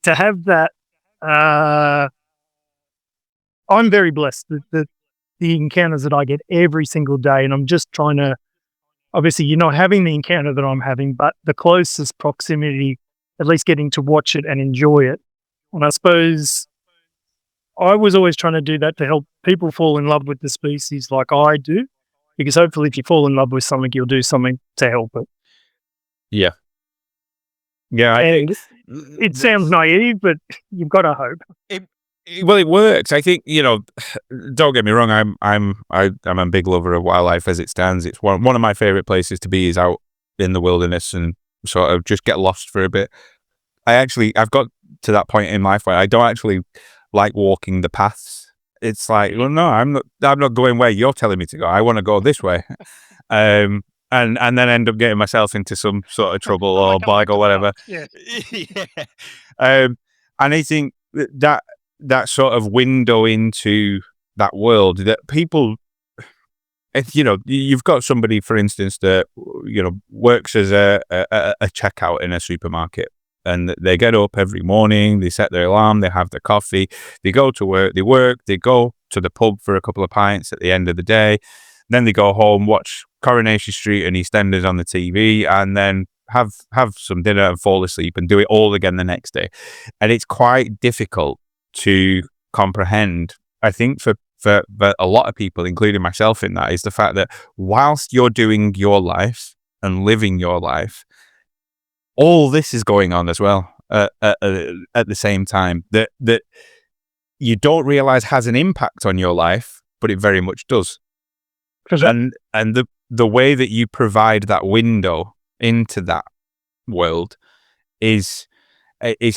to have that. I'm very blessed that the encounters that I get every single day, and I'm just trying to, obviously you're not having the encounter that I'm having, but the closest proximity, at least getting to watch it and enjoy it. And I suppose I was always trying to do that to help people fall in love with the species like I do, because hopefully if you fall in love with something, you'll do something to help it. Yeah. Yeah, I think it sounds naive, but you've got to hope. It works. I think, don't get me wrong. I'm a big lover of wildlife as it stands. It's one of my favorite places to be is out in the wilderness and sort of just get lost for a bit. I've got to that point in life where I don't actually like walking the paths. It's like, well, no, I'm not going where you're telling me to go. I want to go this way. And then end up getting myself into some sort of trouble or bag or whatever. Yeah. And I think that sort of window into that world that people, if you've got somebody, for instance, that works as a checkout in a supermarket, and they get up every morning, they set their alarm, they have their coffee, they go to work, they go to the pub for a couple of pints at the end of the day. Then they go home, watch Coronation Street and EastEnders on the TV, and then have some dinner and fall asleep and do it all again the next day. And it's quite difficult to comprehend, I think, for a lot of people, including myself in that, is the fact that whilst you're doing your life and living your life, all this is going on as well at the same time that you don't realize has an impact on your life, but it very much does. And the way that you provide that window into that world is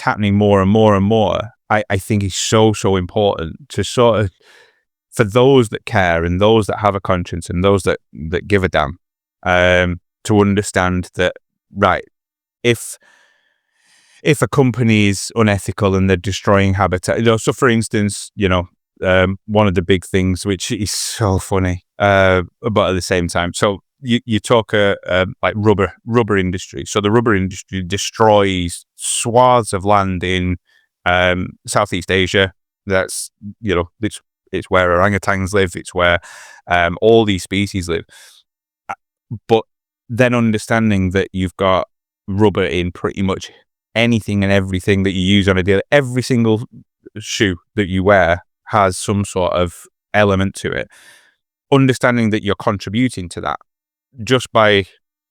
happening more and more and more. I think is so important to sort of, for those that care and those that have a conscience and those that give a damn, to understand that, right, if a company is unethical and they're destroying habitat, so for instance, one of the big things, which is so funny, but at the same time, so you talk like rubber industry. So the rubber industry destroys swaths of land in Southeast Asia. That's it's where orangutans live. It's where all these species live. But then understanding that you've got rubber in pretty much anything and everything that you use on a daily, every single shoe that you wear has some sort of element to it. Understanding that you're contributing to that just by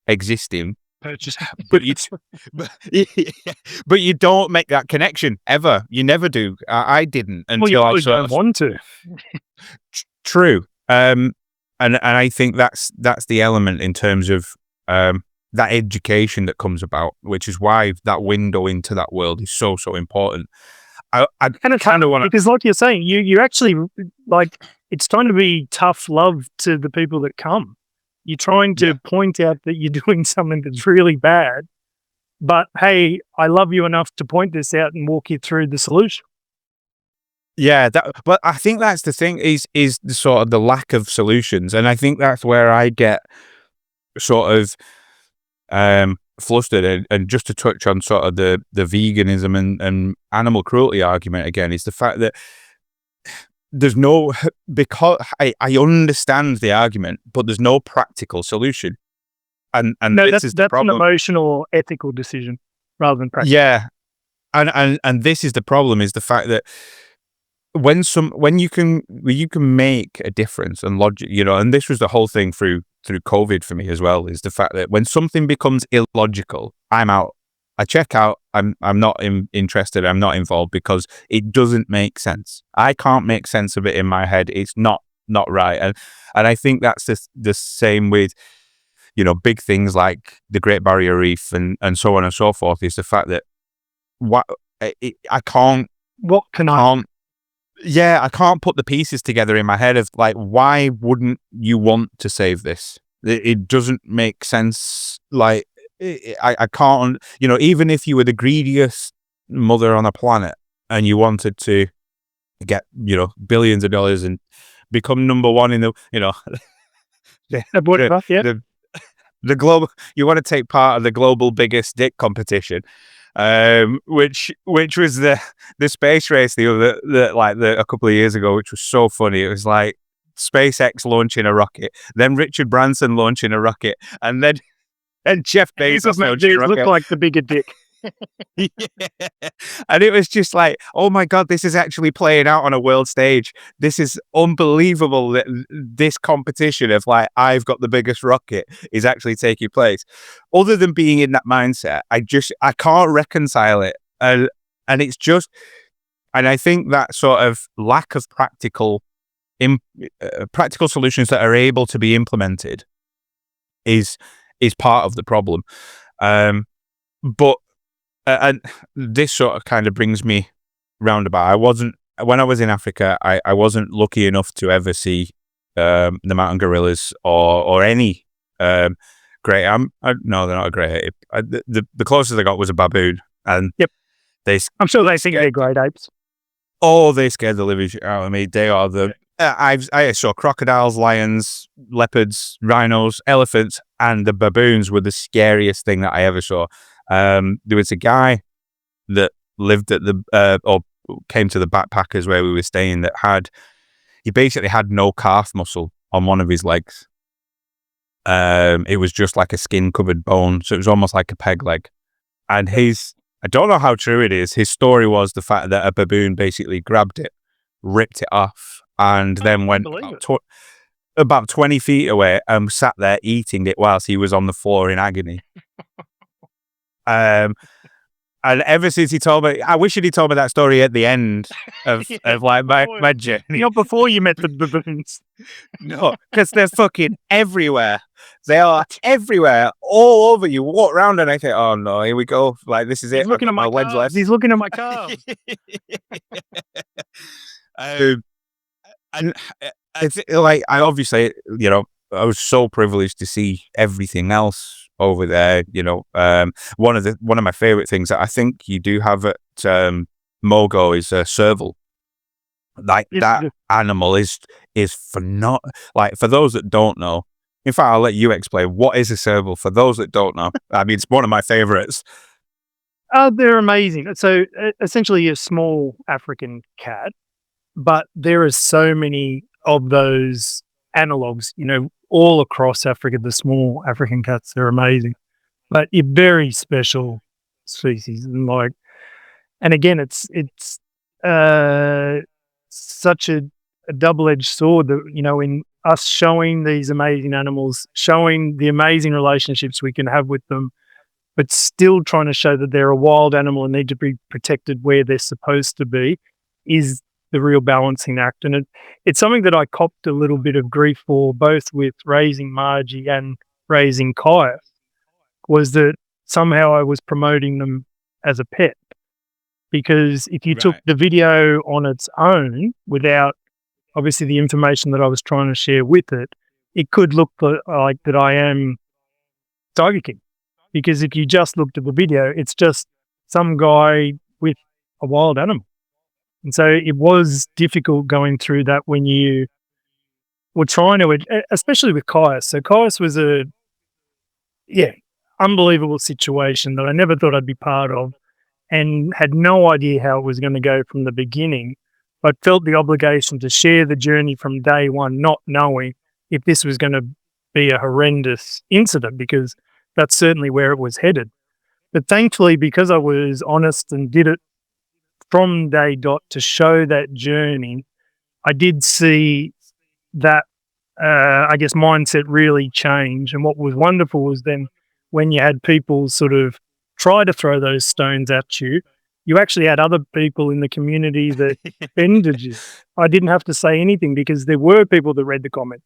existing purchase. but you, but, but you don't make that connection ever. You never do. I didn't Well, you until I probably sort don't of want to. true. And I think that's the element in terms of that education that comes about, which is why that window into that world is so important. I And it's kind of hard want to. because, like you're saying, you actually like it's trying to be tough love to the people that come. You're trying to point out that you're doing something that's really bad, but hey, I love you enough to point this out and walk you through the solution. Yeah, but I think that's the thing is the sort of the lack of solutions, and I think that's where I get sort of flustered. And just to touch on sort of the veganism and animal cruelty argument again, is the fact that there's no, because I understand the argument, but there's no practical solution, and No, this is the that's an problem. emotional or ethical decision rather than practical. Yeah, and this is the problem, is the fact that when you can make a difference and logic, and this was the whole thing through COVID for me as well, is the fact that when something becomes illogical, I'm out. I check out. I'm not interested. I'm not involved because it doesn't make sense. I can't make sense of it in my head. It's not right. And I think that's the same with big things like the Great Barrier Reef and so on and so forth. Is the fact that I can't. What can I? Yeah, I can't put the pieces together in my head of like, why wouldn't you want to save this? It doesn't make sense. Like, I can't, even if you were the greediest mother on the planet and you wanted to get, billions of dollars and become number one in the, the, Yeah. the global, you want to take part of the global biggest dick competition, which was the space race a couple of years ago, which was so funny. It was like SpaceX launching a rocket, then Richard Branson launching a rocket, and then Jeff Bezos launching a rocket. Look like the bigger dick. Yeah. And it was just like, oh my God, this is actually playing out on a world stage. This is unbelievable that this competition of like, I've got the biggest rocket is actually taking place. Other than being in that mindset, I can't reconcile it. And it's just, and I think that sort of lack of practical solutions that are able to be implemented is part of the problem. But and this sort of kind of brings me roundabout. When I was in Africa, I wasn't lucky enough to ever see the mountain gorillas or any great. No, they're not a great ape. The closest I got was a baboon, and yep, I'm sure they think they're great apes. Oh, they scared the living shit out of me. They are the. I saw crocodiles, lions, leopards, rhinos, elephants, and the baboons were the scariest thing that I ever saw. There was a guy that lived at or came to the backpackers where we were staying that he basically had no calf muscle on one of his legs. It was just like a skin covered bone. So it was almost like a peg leg. And I don't know how true it is. His story was the fact that a baboon basically grabbed it, ripped it off, and then went about 20 feet away and sat there eating it whilst he was on the floor in agony. And ever since he told me, I wish he'd told me that story at the end of like my journey. Not before you met the baboons. No, because they're fucking everywhere. They are everywhere, all over you. Walk around and I think, oh no, here we go. Like, this is it. He's looking at my calves. He's looking at my calves. And I obviously, I was so privileged to see everything else over there. One of my favorite things that I think you do have at Mogo is a serval. Like, that animal is for not, like, for those that don't know. In fact, I'll let you explain what is a serval for those that don't know. I mean, it's one of my favorites. They're amazing. So essentially a small African cat, but there are so many of those analogs, all across Africa. The small African cats, they're amazing, but a very special species. And again, it's such a double-edged sword that, in us showing these amazing animals, showing the amazing relationships we can have with them, but still trying to show that they're a wild animal and need to be protected where they're supposed to be is the real balancing act. And it's something that I copped a little bit of grief for, both with raising Margie and raising Kaya, was that somehow I was promoting them as a pet. Because if you took Right. the video on its own without obviously the information that I was trying to share with it, it could look like that I am Tiger King. Because if you just looked at the video, it's just some guy with a wild animal. And so it was difficult going through that when you were trying to, especially with Caius. So Caius was unbelievable situation that I never thought I'd be part of and had no idea how it was going to go from the beginning, but felt the obligation to share the journey from day one, not knowing if this was going to be a horrendous incident, because that's certainly where it was headed. But thankfully, because I was honest and did it from day dot to show that journey, I did see that, mindset really change. And what was wonderful was then when you had people sort of try to throw those stones at you, you actually had other people in the community that defended you. I didn't have to say anything because there were people that read the comment.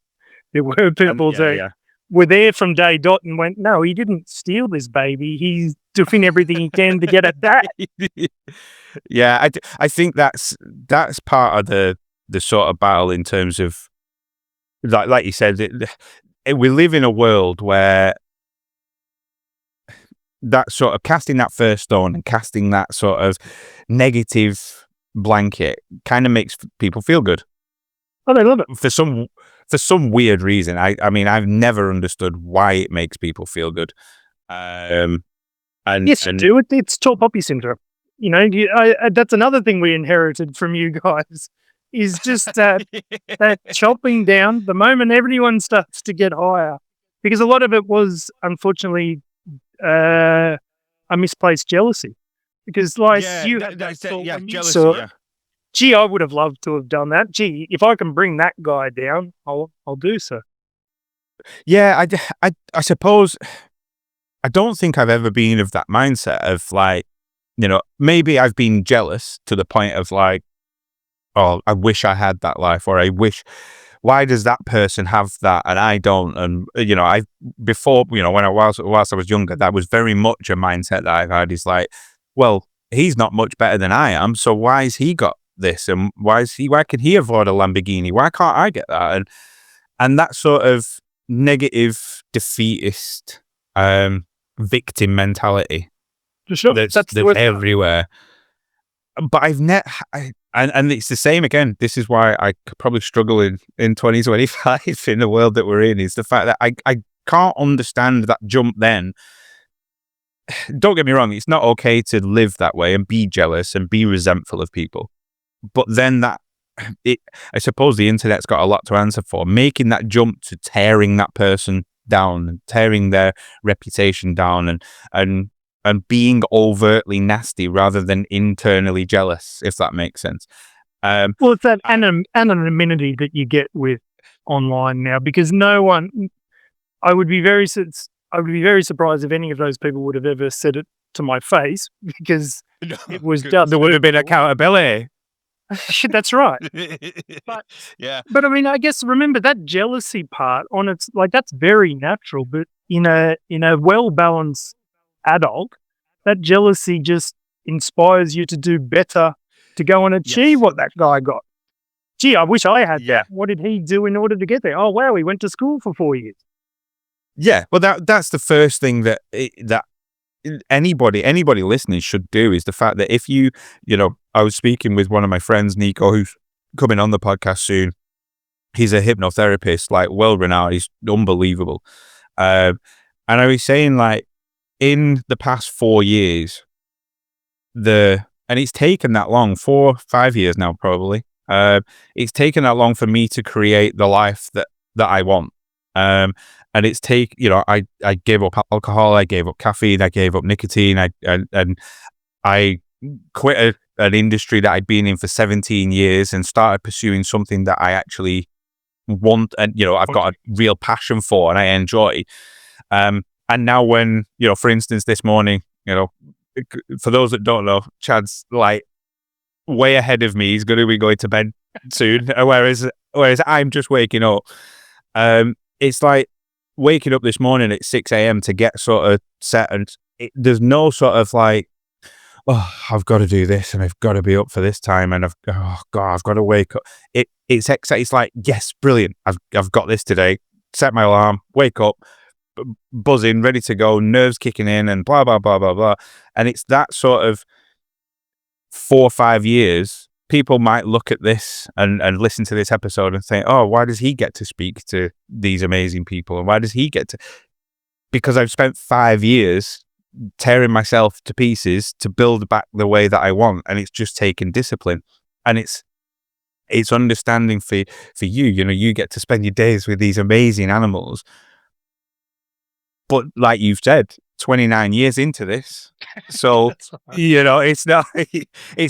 There were people that were there from day dot and went, no, he didn't steal this baby. He's doing everything he can to get at that. Yeah, I think that's part of the sort of battle in terms of, like you said, we live in a world where that sort of casting that first stone and casting that sort of negative blanket kind of makes people feel good. Oh, they love it. For some weird reason. I mean, I've never understood why it makes people feel good. You do. It's tall poppy syndrome. You know, that's another thing we inherited from you guys, is just that chopping down the moment everyone starts to get higher. Because a lot of it was, unfortunately, a misplaced jealousy. Because jealousy. Gee, I would have loved to have done that. Gee, if I can bring that guy down, I'll do so. Yeah, I suppose I don't think I've ever been of that mindset of like, you know, maybe I've been jealous to the point of like, oh, I wish I had that life, or I wish, why does that person have that and I don't? And, you know, whilst I was younger, that was very much a mindset that I've had, is like, well, he's not much better than I am, so why has he got this? And why can he afford a Lamborghini? Why can't I get that? And that sort of negative, defeatist, victim mentality. Sure. That's everywhere. But and it's the same again. This is why I could probably struggle in 2025 in the world that we're in, is the fact that I can't understand that jump then. Don't get me wrong, it's not okay to live that way and be jealous and be resentful of people. But then I suppose the internet's got a lot to answer for, making that jump to tearing that person down and tearing their reputation down and being overtly nasty rather than internally jealous, if that makes sense. Well, it's that anonymity that you get with online now, because no one, I would be very surprised if any of those people would have ever said it to my face, because it was just, there would have been accountability. That's right. But I mean, I guess, remember that jealousy part on it's like, that's very natural, but in a well-balanced adult, that jealousy just inspires you to do better, to go and achieve what that guy got. Gee, I wish I had that. What did he do in order to get there? Oh, wow, he went to school for 4 years. Yeah, well, that's the first thing that anybody listening should do, is the fact that if you know, I was speaking with one of my friends, Nico, who's coming on the podcast soon. He's a hypnotherapist, like well-renowned. He's unbelievable. And I was saying, like, in the past 4 years, and it's taken that long, 4-5 years now, probably. It's taken that long for me to create the life that I want. And it's I gave up alcohol, I gave up caffeine, I gave up nicotine, I quit an industry that I'd been in for 17 years and started pursuing something that I actually want and, I've got a real passion for and I enjoy. And And now when, for instance, this morning, for those that don't know, Chad's like way ahead of me. He's going to be going to bed soon. Whereas I'm just waking up. It's like waking up this morning at 6 a.m. to get sort of set, and there's no sort of like, oh, I've got to do this and I've got to be up for this time and I've got to wake up. It's like, yes, brilliant. I've got this today. Set my alarm, wake up, buzzing, ready to go, nerves kicking in, and blah blah blah blah blah. And it's that sort of 4 or 5 years. People might look at this and listen to this episode and think, oh, why does he get to speak to these amazing people? And why does he get to? Because I've spent 5 years tearing myself to pieces to build back the way that I want. And it's just taken discipline. And it's understanding for you. You get to spend your days with these amazing animals. But like you've said, 29 years into this. So, it's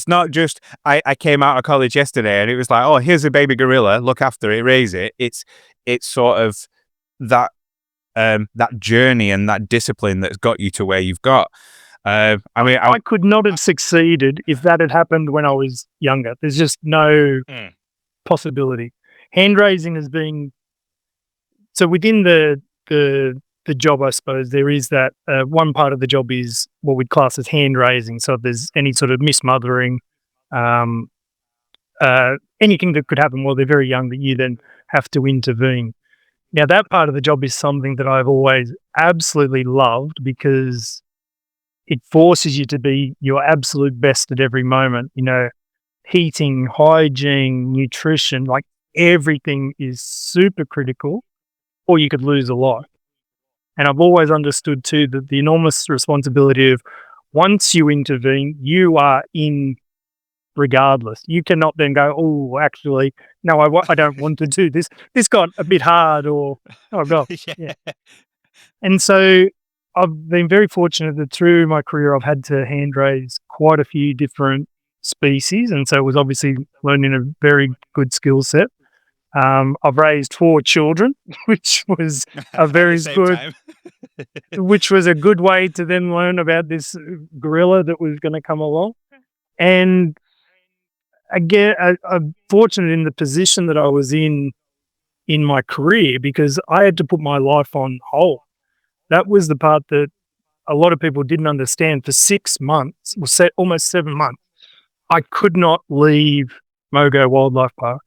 not just, I came out of college yesterday and it was like, oh, here's a baby gorilla, look after it, raise it. It's sort of that journey and that discipline that's got you to where you've got. I could not have succeeded if that had happened when I was younger. There's just no possibility. Hand raising has been, so within the job, I suppose, there is that one part of the job is what we'd class as hand raising. So if there's any sort of mismothering, anything that could happen while they're very young that you then have to intervene. Now, that part of the job is something that I've always absolutely loved because it forces you to be your absolute best at every moment. Heating, hygiene, nutrition, like everything is super critical, or you could lose a lot. And I've always understood too that the enormous responsibility of once you intervene, you are in regardless. You cannot then go, oh, actually, no, I don't want to do this. This got a bit hard, or, oh, God. Yeah. And so I've been very fortunate that through my career, I've had to hand raise quite a few different species. And so it was obviously learning a very good skill set. I've raised 4 children, which was a very good, which was a good way to then learn about this gorilla that was going to come along. And again, I'm fortunate in the position that I was in my career because I had to put my life on hold. That was the part that a lot of people didn't understand. For 6 months, almost 7 months, I could not leave Mogo Wildlife Park.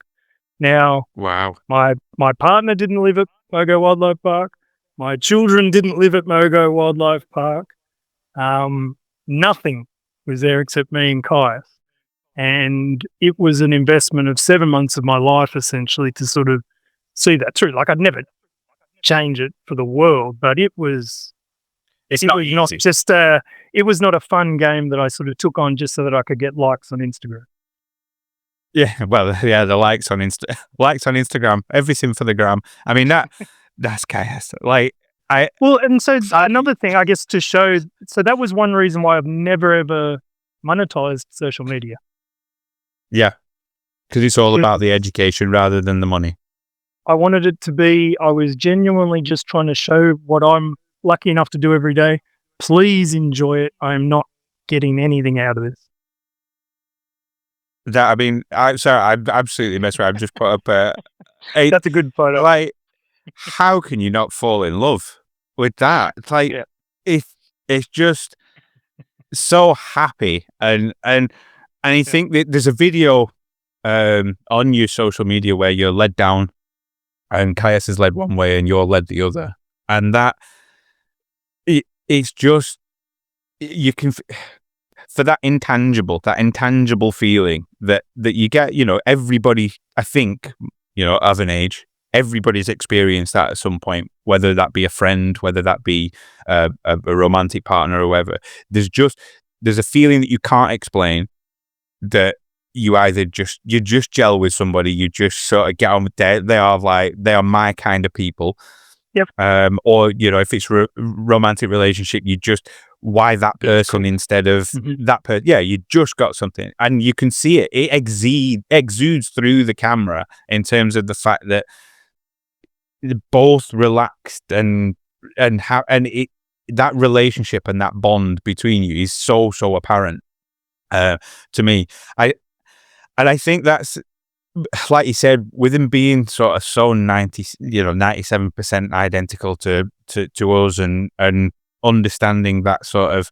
Now, wow, my partner didn't live at Mogo Wildlife Park. My children didn't live at Mogo Wildlife Park. Nothing was there except me and Caius. And it was an investment of 7 months of my life, essentially, to sort of see that through. Like, I'd never change it for the world, but it was not just it was not a fun game that I sort of took on just so that I could get likes on Instagram. Yeah, well, yeah, the likes on Instagram, everything for the gram. I mean, that's chaos. And so another thing, I guess, to show, so that was one reason why I've never ever monetized social media. Yeah, because it's all about the education rather than the money. I wanted it to be, I was genuinely just trying to show what I'm lucky enough to do every day. Please enjoy it. I'm not getting anything out of this. I'm absolutely messed around. I've just put up that's a good photo. Like, how can you not fall in love with that? It's like, it's just so happy. And you think that there's a video on your social media where you're led down and Caius is led one way and you're led the other. And that, it's just, you can, for that intangible feeling that you get, everybody, I think, of an age, everybody's experienced that at some point, whether that be a friend, whether that be a romantic partner or whatever. There's a feeling that you can't explain, that you just gel with somebody, you just sort of get on with they are my kind of people. Yep. Or, if it's romantic relationship, you just, why that person instead of that person? Yeah, you just got something, and you can see it. It exudes through the camera in terms of the fact that they're both relaxed and that relationship and that bond between you is so apparent to me. I think that's, like you said, with him being sort of so 97% identical to us, and understanding that sort of,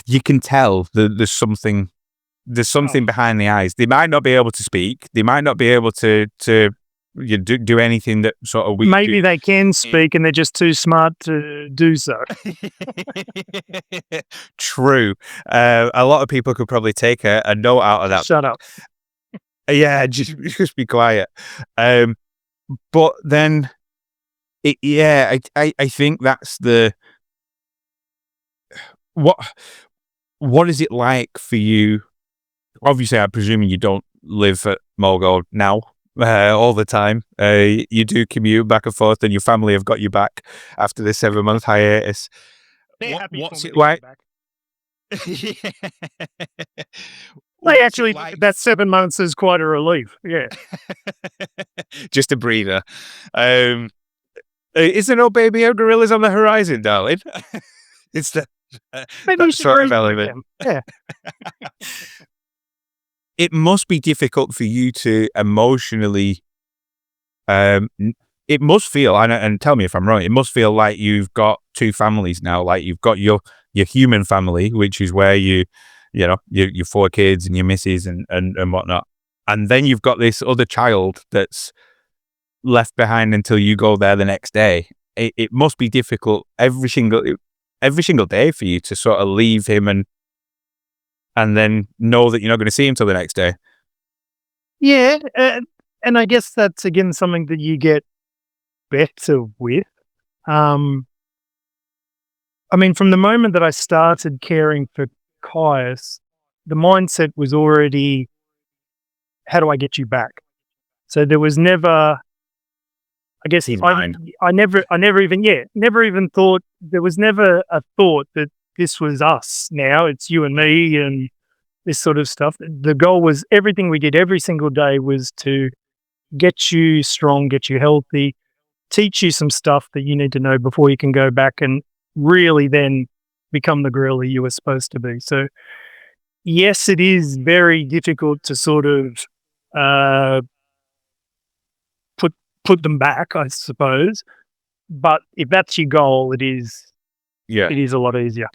you can tell that there's something behind the eyes. They might not be able to speak. They might not be able to do anything that sort of we Maybe do. they can speak and they're just too smart to do so. True. A lot of people could probably take a note out of that. Shut up. Yeah, just be quiet. But then, I think that's the what is it like for you? Obviously, I'm presuming you don't live at Mulgo now all the time. You do commute back and forth, and your family have got you back after the 7-month hiatus. What's it like? They actually, that 7 months is quite a relief. Yeah. Just a breather. Is there no baby owl gorillas on the horizon, darling? It's Maybe you that should sort of read element. them. Yeah. It must be difficult for you to emotionally. It must feel, and tell me if I'm wrong, it must feel like you've got two families now. Like you've got your human family, which is where your 4 kids and your missus and whatnot, and then you've got this other child that's left behind until you go there the next day. It must be difficult every single day for you to sort of leave him and then know that you're not going to see him till the next day. Yeah. And I guess that's, again, something that you get better with. I mean, from the moment that I started caring for Caius, the mindset was already, how do I get you back? So there was never, I guess, I never even thought, there was never a thought that this was us now, it's you and me and this sort of stuff. The goal was, everything we did every single day was to get you strong, get you healthy, teach you some stuff that you need to know before you can go back and really then become the gorilla you were supposed to be. So yes, it is very difficult to sort of put them back, I suppose. But if that's your goal, it is a lot easier.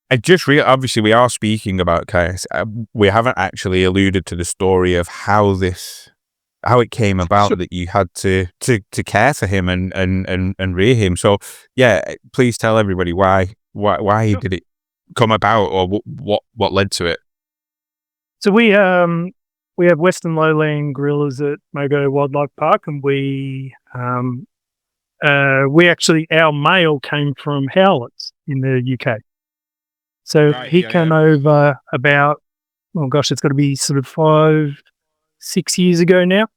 I just obviously we are speaking about Caius. We haven't actually alluded to the story of how it came about that you had to care for him and rear him. So yeah, please tell everybody why did it come about, or what led to it? So we have Western Lowland gorillas at Mogo Wildlife Park, and we actually, our male came from Howlett's in the UK. So he came over about, oh gosh, it's got to be sort of 5-6 years ago now.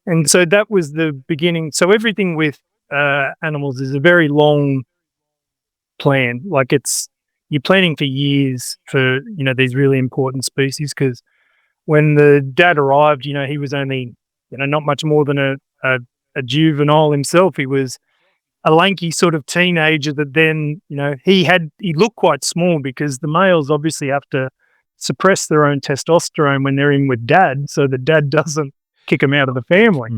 And so that was the beginning. So everything with animals is a very long plan. Like you're planning for years for, these really important species, because when the dad arrived, he was only, not much more than a juvenile himself. He was a lanky sort of teenager that then, he looked quite small, because the males obviously have to suppress their own testosterone when they're in with dad, so that dad doesn't kick them out of the family.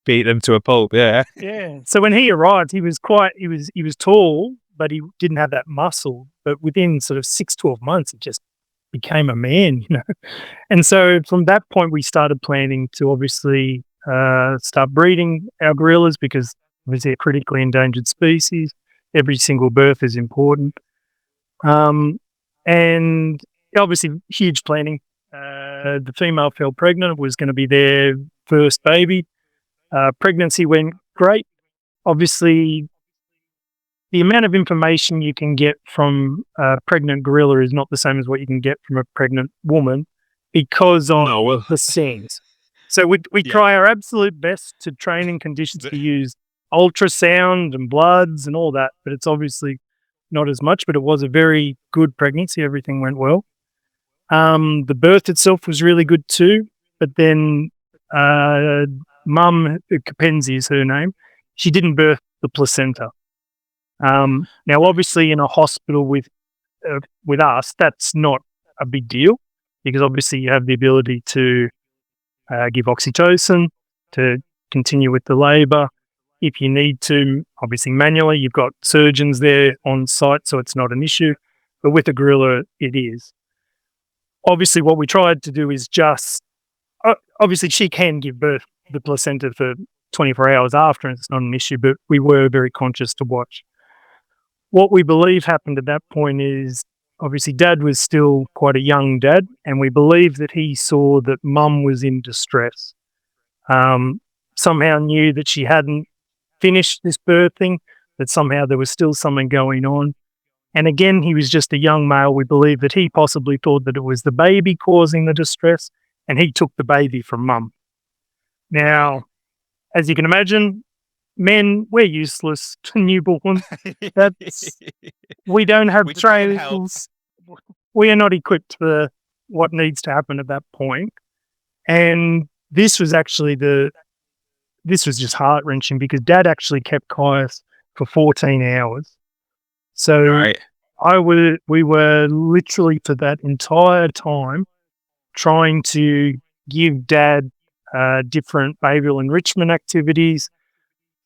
Beat them to a pulp, yeah. Yeah. So when he arrived, he was tall, but he didn't have that muscle. But within sort of 6-12 months, he just became a man, And so from that point, we started planning to obviously start breeding our gorillas, because obviously a critically endangered species. Every single birth is important. And obviously huge planning. The female fell pregnant, was going to be their first baby. Pregnancy went great. Obviously, the amount of information you can get from a pregnant gorilla is not the same as what you can get from a pregnant woman, because of the scenes. So we try our absolute best to train in conditions to use ultrasound and bloods and all that, but it's obviously not as much. But it was a very good pregnancy. Everything went well. The birth itself was really good too. But then Mum, Kapenzi is her name, she didn't birth the placenta. Now, obviously, in a hospital with us, that's not a big deal because obviously you have the ability to give oxytocin to continue with the labour. If you need to, obviously manually, you've got surgeons there on site, so it's not an issue. But with a gorilla, it is. Obviously, what we tried to do is just obviously she can give birth the placenta for 24 hours after, and it's not an issue, but we were very conscious to watch. What we believe happened at that point is obviously Dad was still quite a young dad, and we believe that he saw that Mum was in distress. Somehow knew that she hadn't finished this birthing, that somehow there was still something going on. And again, he was just a young male. We believe that he possibly thought that it was the baby causing the distress, and he took the baby from Mum. Now, as you can imagine, men, we're useless to newborns. We don't have trainers. We are not equipped for what needs to happen at that point. And this was actually this was just heart-wrenching because Dad actually kept Caius for 14 hours. So we were literally for that entire time trying to give Dad different behavioural enrichment activities,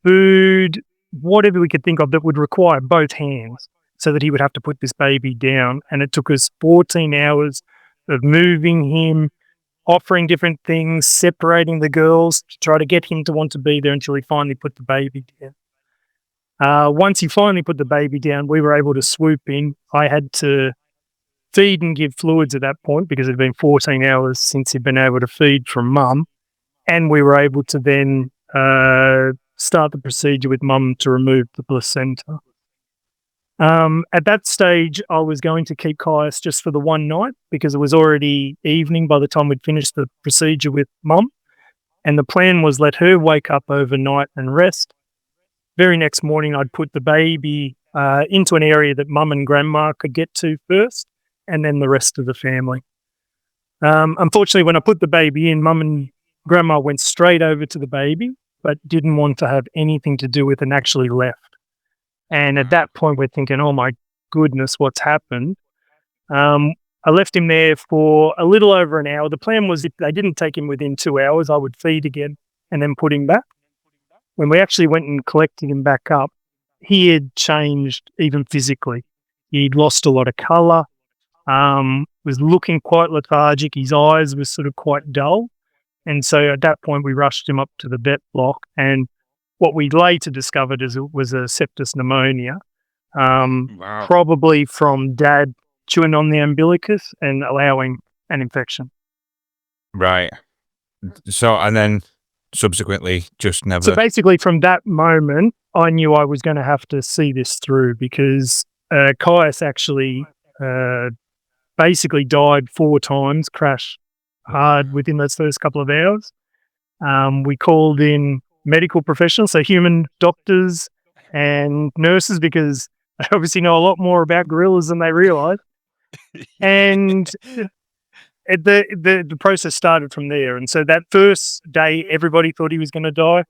food, whatever we could think of that would require both hands so that he would have to put this baby down. And it took us 14 hours of moving him, offering different things, separating the girls to try to get him to want to be there until he finally put the baby down. Once he finally put the baby down, we were able to swoop in. I had to feed and give fluids at that point because it had been 14 hours since he'd been able to feed from Mum. And we were able to then start the procedure with Mum to remove the placenta. At that stage, I was going to keep Caius just for the one night because it was already evening by the time we'd finished the procedure with Mum. And the plan was let her wake up overnight and rest. Very next morning, I'd put the baby into an area that Mum and Grandma could get to first, and then the rest of the family. Unfortunately, when I put the baby in, Mum and Grandma went straight over to the baby, but didn't want to have anything to do with it and actually left. And at that point, we're thinking, oh my goodness, what's happened? I left him there for a little over an hour. The plan was if they didn't take him within 2 hours, I would feed again and then put him back. When we actually went and collected him back up, he had changed even physically. He'd lost a lot of colour, was looking quite lethargic. His eyes were sort of quite dull. And so at that point, we rushed him up to the vet block. And what we later discovered is it was a sepsis pneumonia, probably from Dad chewing on the umbilicus and allowing an infection. Right. So, and then subsequently just never... So basically from that moment, I knew I was going to have to see this through because Caius actually basically died 4 times, crashed hard within those first couple of hours. We called in medical professionals, so human doctors and nurses, because they obviously know a lot more about gorillas than they realise. And the process started from there. And so that first day, everybody thought he was going to die.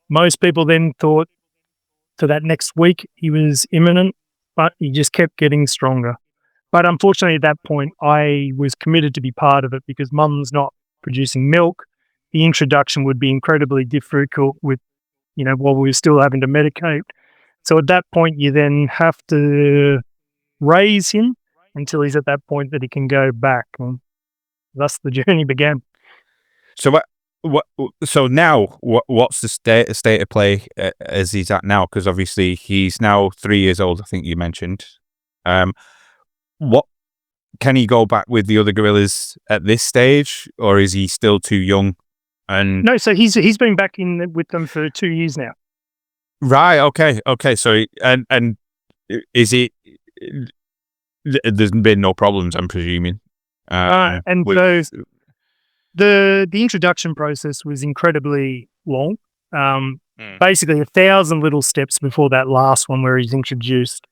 Most people then thought for that next week he was imminent, but he just kept getting stronger. But unfortunately, at that point, I was committed to be part of it because Mum's not producing milk. The introduction would be incredibly difficult with, while we were still having to medicate. So at that point, you then have to raise him until he's at that point that he can go back. And thus the journey began. So So now, what's the state of play as he's at now? Because obviously he's now 3 years old, I think you mentioned. What can he go back with the other gorillas at this stage, or is he still too young? And no, so he's been back in with them for 2 years now. Right. Okay. So and is it? There's been no problems, I'm presuming. And so the introduction process was incredibly long. Basically 1,000 little steps before that last one where he's introduced.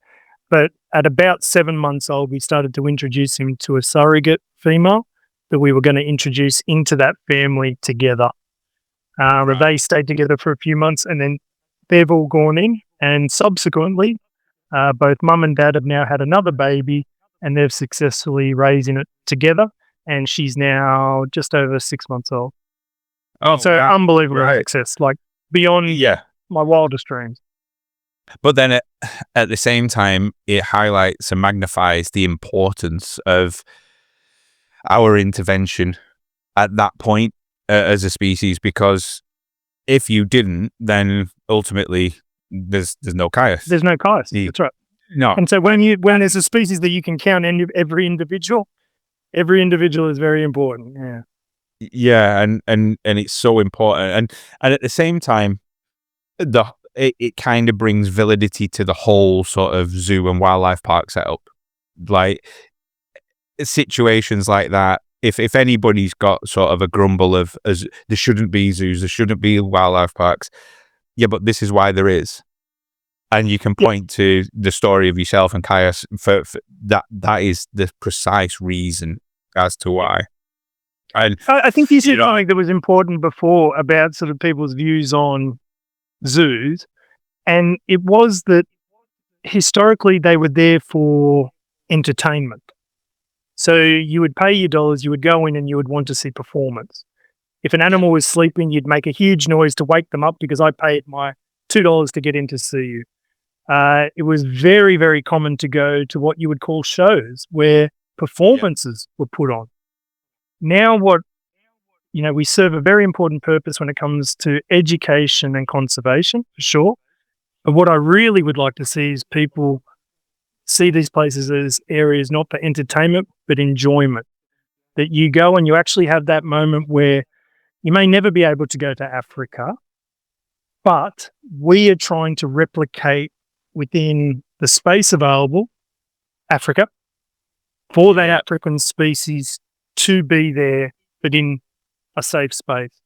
But at about 7 months old, we started to introduce him to a surrogate female that we were going to introduce into that family together. They stayed together for a few months, and then they've all gone in, and subsequently, both mum and dad have now had another baby, and they've successfully raising it together. And she's now just over 6 months old. Oh, So unbelievable right. success, like beyond Yeah. my wildest dreams. But then at the same time, it highlights and magnifies the importance of our intervention at that point as a species, because if you didn't, then ultimately there's no Caius. There's no Caius. That's right. No. And so when there's a species that you can count every individual is very important. Yeah. Yeah, and it's so important, and at the same time, it kind of brings validity to the whole sort of zoo and wildlife park setup. Like situations like that, if anybody's got sort of a grumble of as there shouldn't be zoos, there shouldn't be wildlife parks, yeah, but this is why there is, and you can point to the story of yourself and Caius for that. That is the precise reason as to why. And I think you said something that was important before about sort of people's views on zoos, and it was that historically they were there for entertainment. So you would pay your dollars, you would go in and you would want to see performance. If an animal was sleeping, you'd make a huge noise to wake them up because I paid my $2 to get in to see you. It was very, very common to go to what you would call shows where performances were put on. Now we serve a very important purpose when it comes to education and conservation, for sure. But what I really would like to see is people see these places as areas not for entertainment, but enjoyment. That you go and you actually have that moment where you may never be able to go to Africa, but we are trying to replicate within the space available Africa for that African species to be there, but in a safe space.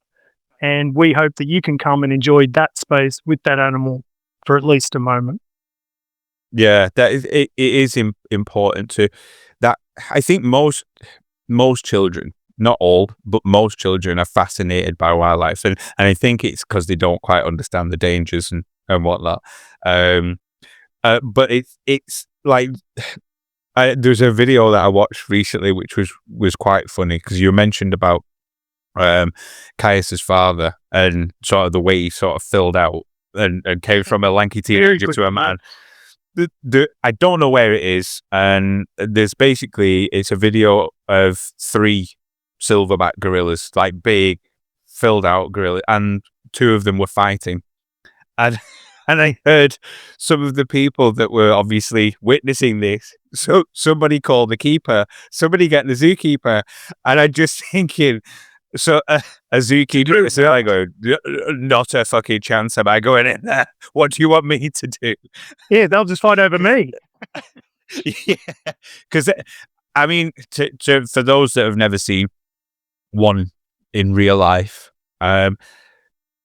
And we hope that you can come and enjoy that space with that animal for at least a moment. Yeah, it is important to that. I think most children, not all, but most children are fascinated by wildlife, and I think it's because they don't quite understand the dangers and whatnot. But it's like there's a video that I watched recently which was quite funny, because you mentioned about Caius's father and sort of the way he sort of filled out and came from a lanky teenager to a man. I don't know where it is, and there's basically, it's a video of 3 silverback gorillas, like big filled out gorillas, and 2 of them were fighting, and I heard some of the people that were obviously witnessing this, so somebody called the keeper, somebody get the zookeeper, and I'm just thinking, so a zookeeper, so I go, not a fucking chance am I going in there. What do you want me to do? Yeah, they'll just fight over me. Yeah, because I mean, for those that have never seen one in real life,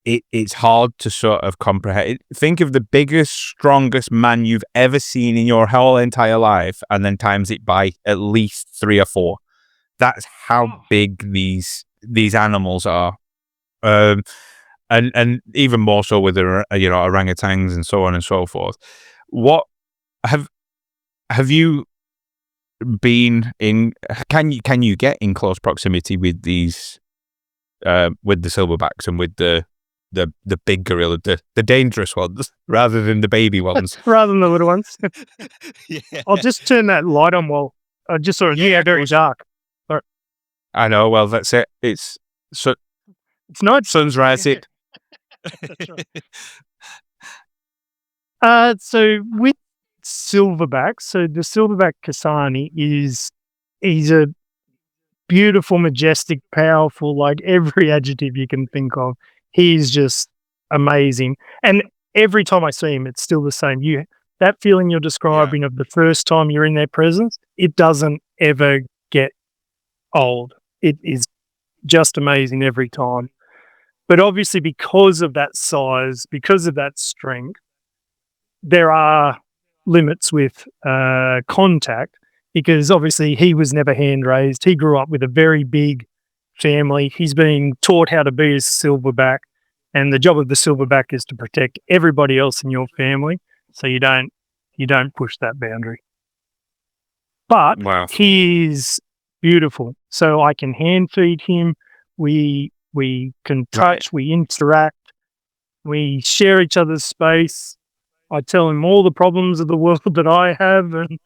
it's hard to sort of comprehend. Think of the biggest, strongest man you've ever seen in your whole entire life, and then times it by at least 3 or 4. That's how big these animals are, and even more so with the orangutans and so on and so forth. What have you been in? Can you get in close proximity with these, with the silverbacks and with the big gorilla, the dangerous ones, rather than the baby ones, rather than the little ones? Yeah. I'll just turn that light on while I just saw it. Yeah, very dark. I know. Well, that's it. It's not sun's rising. So with silverbacks, so the silverback Kasani he's a beautiful, majestic, powerful, like every adjective you can think of. He's just amazing. And every time I see him, it's still the same. That feeling you're describing of the first time you're in their presence, it doesn't ever get old. It is just amazing every time. But obviously, because of that size, because of that strength, there are limits with contact, because obviously he was never hand raised. He grew up with a very big family. He's been taught how to be a silverback. And the job of the silverback is to protect everybody else in your family, so you don't push that boundary. But Wow. he's beautiful, so I can hand feed him. We can touch, we interact, we share each other's space. I tell him all the problems of the world that I have, and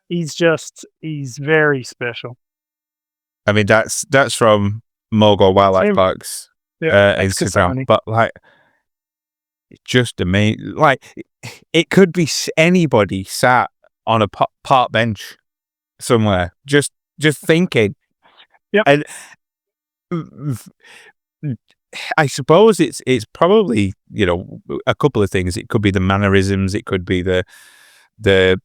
he's very special. I mean, that's from Mogul Wildlife Same- Park's that's Instagram, Kasani. but like, it's just amazing. Like, it could be anybody sat on a park bench somewhere, just thinking. Yep. And I suppose it's probably, you know, a couple of things. It could be the mannerisms, it could be the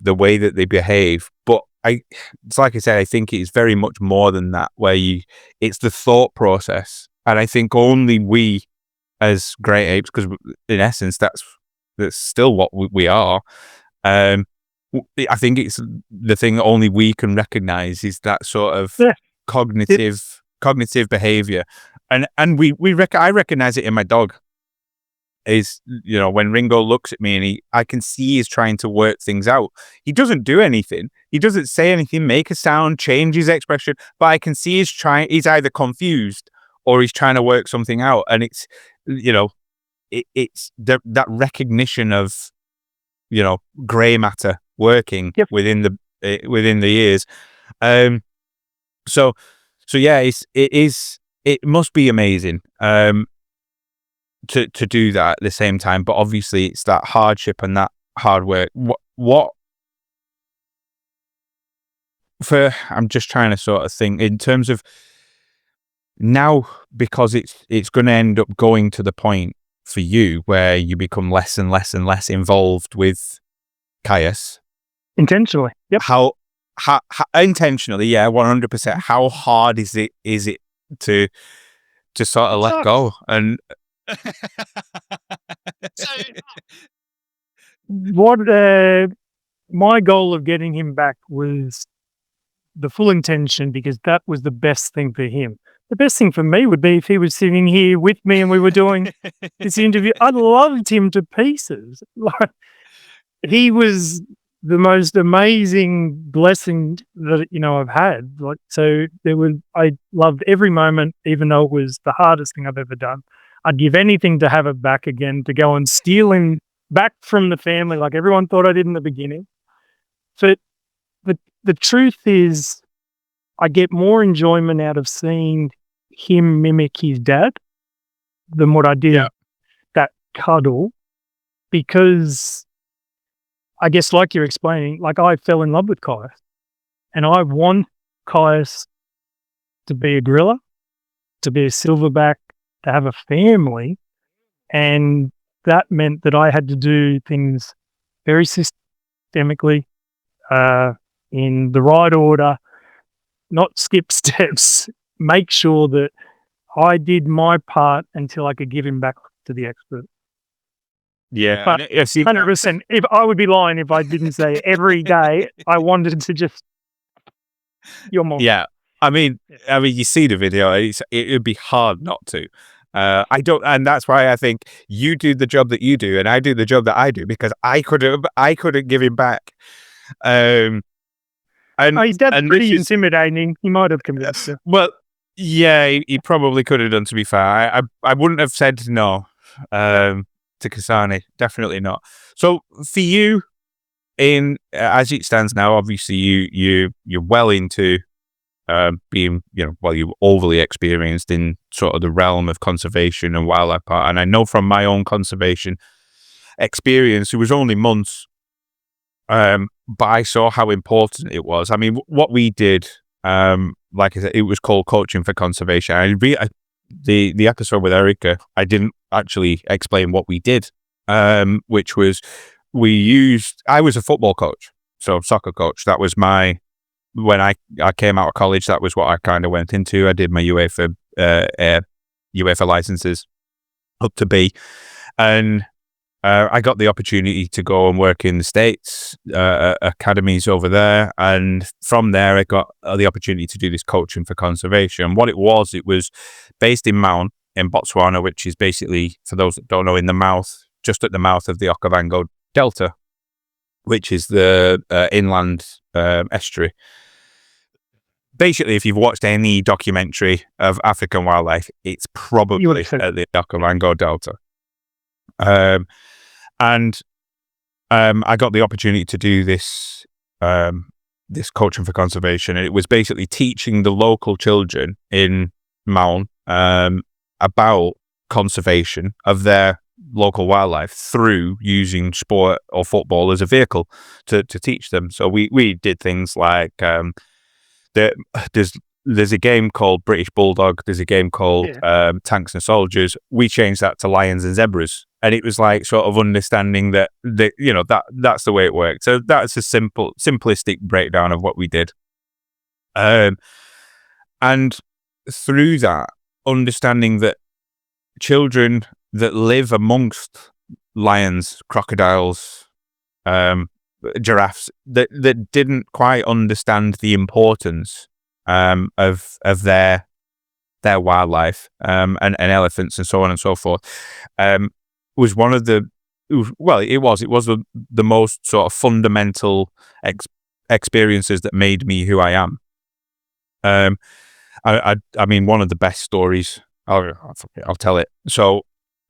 way that they behave. But it's like I said, I think it's very much more than that, where it's the thought process. And I think only we as great apes, because in essence that's still what we are. I think it's the thing that only we can recognize is that sort of cognitive behavior. And I recognize it in my dog. Is, you know, when Ringo looks at me and I can see he's trying to work things out. He doesn't do anything. He doesn't say anything, make a sound, change his expression, but I can see he's either confused or he's trying to work something out. And it's, you know, it's that recognition of, you know, gray matter working within the ears. So yeah, it must be amazing. To do that at the same time, but obviously it's that hardship and that hard work. I'm just trying to sort of think in terms of now, because it's going to end up going to the point for you where you become less and less and less involved with Caius. Intentionally. Yep. How intentionally, yeah, 100%. How hard is it to sort of let go? And what my goal of getting him back was the full intention, because that was the best thing for him. The best thing for me would be if he was sitting here with me and we were doing this interview. I loved him to pieces. Like, he was the most amazing blessing that, you know, I've had. Like, so I loved every moment, even though it was the hardest thing I've ever done. I'd give anything to have it back again, to go and steal him back from the family, like everyone thought I did in the beginning. But the truth is, I get more enjoyment out of seeing him mimic his dad than what I did that cuddle, because I guess, like you're explaining, like, I fell in love with Caius, and I want Caius to be a gorilla, to be a silverback, to have a family, and that meant that I had to do things very systemically, in the right order, not skip steps, make sure that I did my part until I could give him back to the expert. Yeah, but 100%. If I would be lying if I didn't say every day I wanted to just, you're more. Yeah, I mean, you see the video. It would be hard not to. I don't, and that's why I think you do the job that you do, and I do the job that I do, because I couldn't give him back. And his dad's pretty intimidating. He might have convinced him. Well, yeah, he probably could have done. To be fair, I wouldn't have said no to Kasani. Definitely not. So for you, as it stands now, obviously you're well into being, you know, well, you're overly experienced in sort of the realm of conservation and wildlife part. And I know from my own conservation experience, it was only months, but I saw how important it was. I mean, what we did, like I said, it was called Coaching for Conservation. The episode with Erica, I didn't actually explain what we did, which was I was a football coach, so soccer coach. That was when I came out of college, that was what I kind of went into. I did my UEFA licenses up to B, and I got the opportunity to go and work in the States, academies over there. And from there, I got the opportunity to do this Coaching for Conservation. What it was based in Mount. in Botswana, which is basically, for those that don't know, in the mouth, just at the mouth of the Okavango Delta, which is the inland estuary. Basically, if you've watched any documentary of African wildlife, it's probably at the Okavango Delta. And I got the opportunity to do this this coaching for conservation. It was basically teaching the local children in Maun about conservation of their local wildlife through using sport or football as a vehicle to teach them. So we did things like there's a game called British Bulldog. There's a game called Tanks and Soldiers. We changed that to Lions and Zebras, and it was like sort of understanding that that's the way it worked. So that's a simplistic breakdown of what we did, and through that, understanding that children that live amongst lions, crocodiles, giraffes that didn't quite understand the importance of their wildlife and elephants and so on and so forth was one of the the most sort of fundamental experiences that made me who I am. I mean, one of the best stories, I'll tell it. So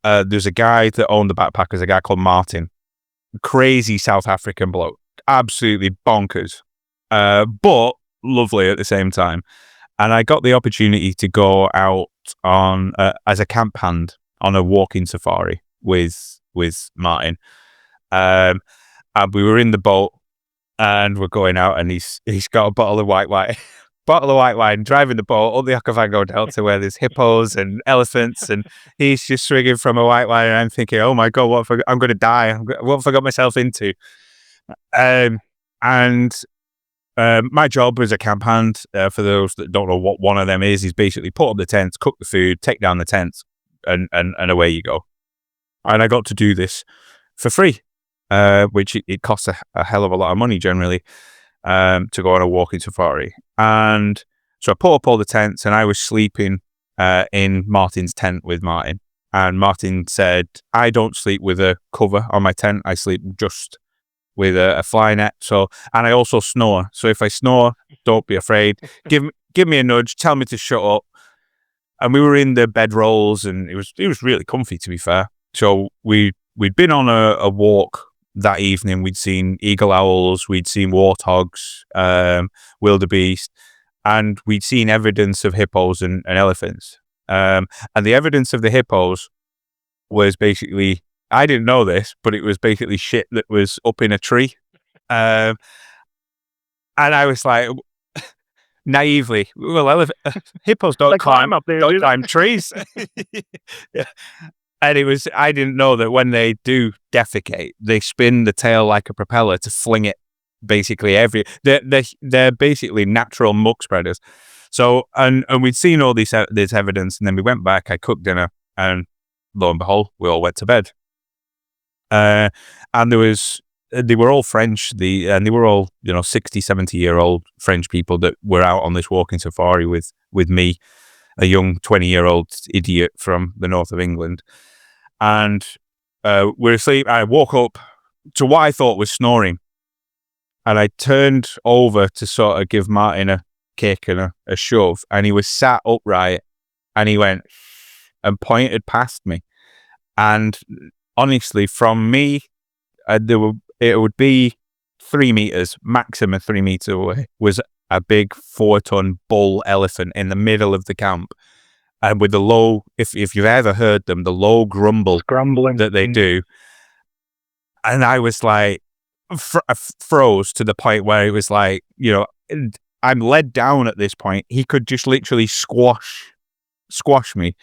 there's a guy that owned the backpackers, a guy called Martin. Crazy South African bloke, absolutely bonkers, but lovely at the same time. And I got the opportunity to go out on as a camp hand on a walking safari with Martin. And we were in the boat and we're going out, and he's got a bottle of white wine, driving the boat up the Okavango Delta where there's hippos and elephants, and he's just swinging from a white wine, and I'm thinking, oh my God, I'm going to die. What have I got myself into? My job as a camp hand, for those that don't know what one of them is basically put up the tents, cook the food, take down the tents, and away you go. And I got to do this for free, which it costs a hell of a lot of money generally. To go on a walking safari. And so I put up all the tents, and I was sleeping in Martin's tent with Martin. And Martin said, I don't sleep with a cover on my tent. I sleep just with a fly net. And I also snore. So if I snore, don't be afraid. Give me a nudge. Tell me to shut up. And we were in the bedrolls, and it was really comfy, to be fair. So we'd been on a walk that evening. We'd seen eagle owls, we'd seen warthogs, wildebeest, and we'd seen evidence of hippos and elephants. And the evidence of the hippos was basically, I didn't know this, but it was basically shit that was up in a tree. And I was like, naively, well, hippos don't climb up there, don't climb trees. Yeah. And I didn't know that when they do defecate, they spin the tail like a propeller to fling it basically they're basically natural muck spreaders. So, and we'd seen all this evidence, and then we went back, I cooked dinner, and lo and behold, we all went to bed. And they were all French, and they were all, 60, 70-year-old French people that were out on this walking safari with me, a young 20-year-old idiot from the north of England. And we're asleep. I woke up to what I thought was snoring, and I turned over to sort of give Martin a kick and a shove, and he was sat upright, and he went and pointed past me. And honestly, from me, it would be 3 meters, maximum 3 meters away, was a big 4-ton bull elephant in the middle of the camp. And with the low, if you've ever heard them, the low grumbling that they do. And I was like, froze to the point where it was like, I'm led down at this point. He could just literally squash me.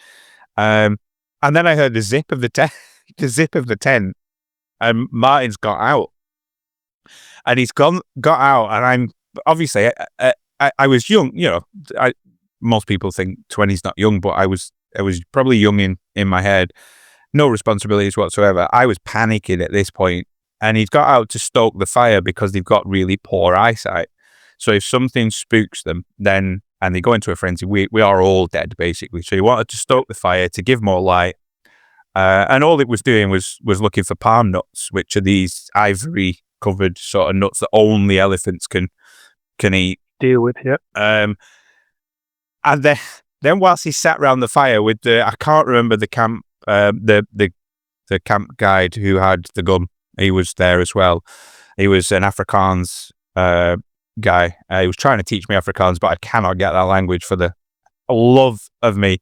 And then I heard the zip of the tent, and Martin's got out. And he's got out, and I'm obviously, I was young, most people think 20's not young, but I was probably young in my head, no responsibilities whatsoever. I was panicking at this point, and he's got out to stoke the fire because they've got really poor eyesight. So if something spooks them, then and they go into a frenzy. We are all dead, basically. So he wanted to stoke the fire to give more light. And all it was doing was looking for palm nuts, which are these ivory covered sort of nuts that only elephants can eat. Deal with, yeah. And then whilst he sat round the fire with I can't remember the camp, the camp guide who had the gun. He was there as well. He was an Afrikaans guy. He was trying to teach me Afrikaans, but I cannot get that language for the love of me.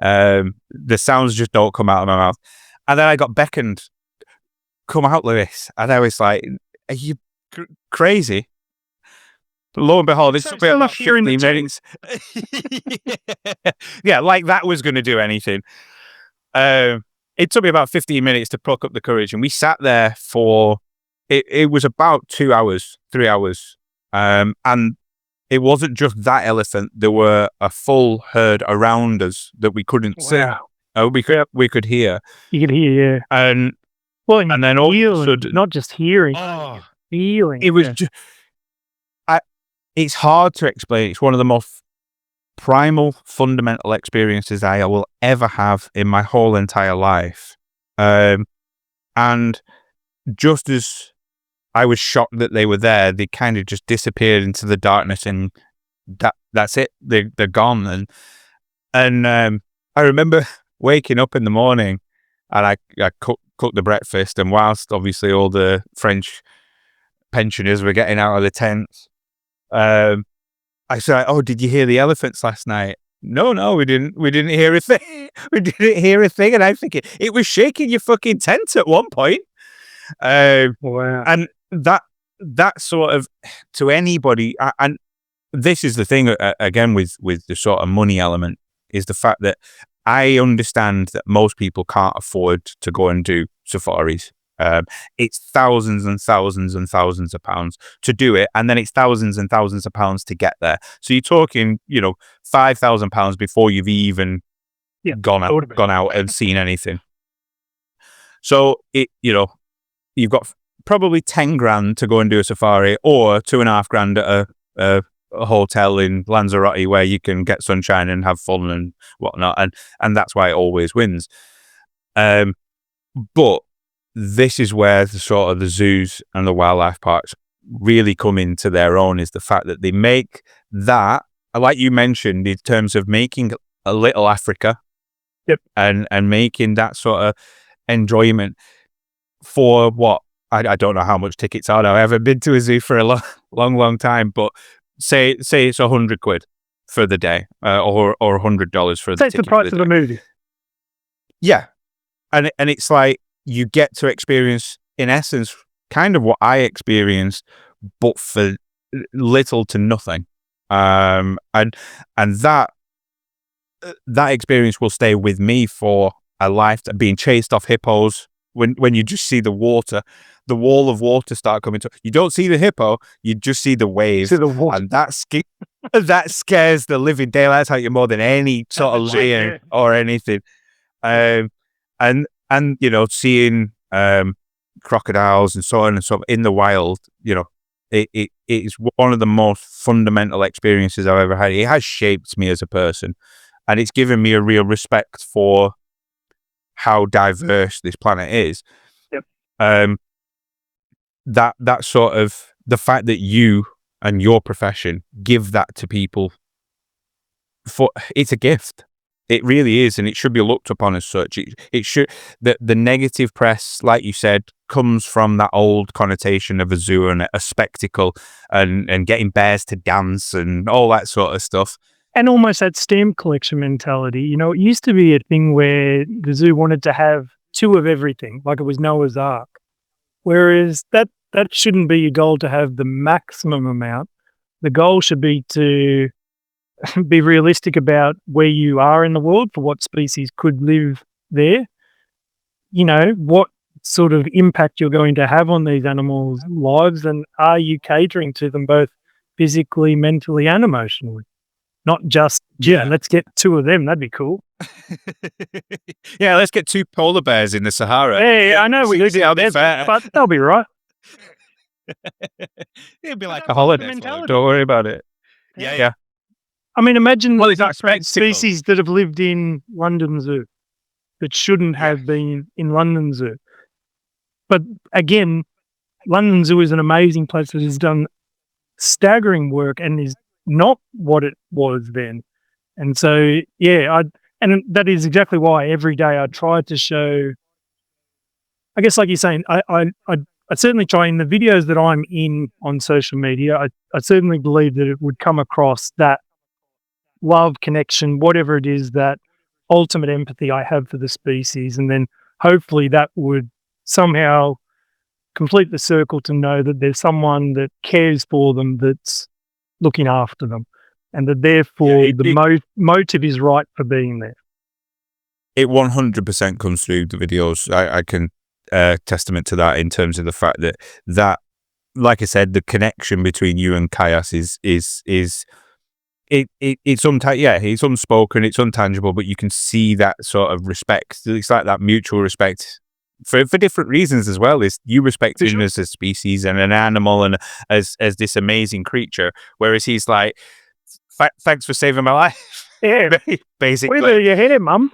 The sounds just don't come out of my mouth. And then I got beckoned, come out, Lewis. And I was like, are you crazy? But lo and behold, it's still not hearing the minutes. Yeah, like that was going to do anything. It took me about 15 minutes to pluck up the courage, and we sat there for, it was about 2 hours, 3 hours. And it wasn't just that elephant. There were a full herd around us that we couldn't see. We could hear. You could hear, yeah. And then all of a sudden, not just hearing, feeling. It was just, it's hard to explain. It's one of the most primal, fundamental experiences I will ever have in my whole entire life. And just as I was shocked that they were there, they kind of just disappeared into the darkness, and that's it. They're gone. And I remember waking up in the morning, and I cooked the breakfast, and whilst obviously all the French pensioners were getting out of the tents, I said, "Oh, did you hear the elephants last night?" No, we didn't. We didn't hear a thing. We didn't hear a thing. And I'm thinking, it was shaking your fucking tent at one point. Wow. And that sort of, to anybody, and this is the thing again with the sort of money element, is the fact that I understand that most people can't afford to go and do safaris. It's thousands and thousands and thousands of pounds to do it, and then it's thousands and thousands of pounds to get there. So you're talking, £5,000 before you've even gone out and seen anything. So you've got probably 10 grand to go and do a safari, or 2.5 grand at a hotel in Lanzarote where you can get sunshine and have fun and whatnot, and that's why it always wins. But this is where the sort of the zoos and the wildlife parks really come into their own, is the fact that they make that, like you mentioned, in terms of making a little Africa, and making that sort of enjoyment for what, I don't know how much tickets are now. I haven't been to a zoo for a long time, but say it's £100 for the day, or $100 for the ticket. It's the price of a movie. Yeah, and it's like, you get to experience, in essence, kind of what I experienced, but for little to nothing. And that experience will stay with me for a life. Being chased off hippos, when you just see the water, the wall of water start coming to, you don't see the hippo, you just see the waves, and that scares the living daylights out of you more than any sort of lion or anything. And seeing crocodiles and so on and so on in the wild, it is one of the most fundamental experiences I've ever had. It has shaped me as a person, and it's given me a real respect for how diverse this planet is. That sort of, the fact that you and your profession give that to people, it's a gift. It really is, and it should be looked upon as such. It should. The negative press, like you said, comes from that old connotation of a zoo and a spectacle, and getting bears to dance and all that sort of stuff. And almost that stamp collection mentality. It used to be a thing where the zoo wanted to have 2 of everything, like it was Noah's Ark. Whereas that shouldn't be your goal, to have the maximum amount. The goal should be to be realistic about where you are in the world, for what species could live there. What sort of impact you're going to have on these animals' lives, and are you catering to them both physically, mentally, and emotionally? Not just, let's get 2 of them, that'd be cool. Yeah, let's get 2 polar bears in the Sahara. Hey, I know we do that, but they'll be right. It'll be like a holiday. Don't worry about it. Yeah. I mean, imagine Well, it's that species that have lived in London Zoo that shouldn't have been in London Zoo. But again, London Zoo is an amazing place that has done staggering work and is not what it was then. And so, and that is exactly why every day I try to show, I guess, like you're saying, I certainly try in the videos that I'm in on social media, I certainly believe that it would come across that love, connection, whatever it is, that ultimate empathy I have for the species. And then hopefully that would somehow complete the circle to know that there's someone that cares for them, that's looking after them, and that therefore motive is right for being there. It 100% comes through the videos. I can testament to that in terms of the fact that, like I said, the connection between you and Kayas is it's unspoken, it's untangible, but you can see that sort of respect. It's like that mutual respect for different reasons as well. Is you respect him as a species and an animal and as this amazing creature, whereas he's like, thanks for saving my life. Yeah, basically. Where you hit him, Mum?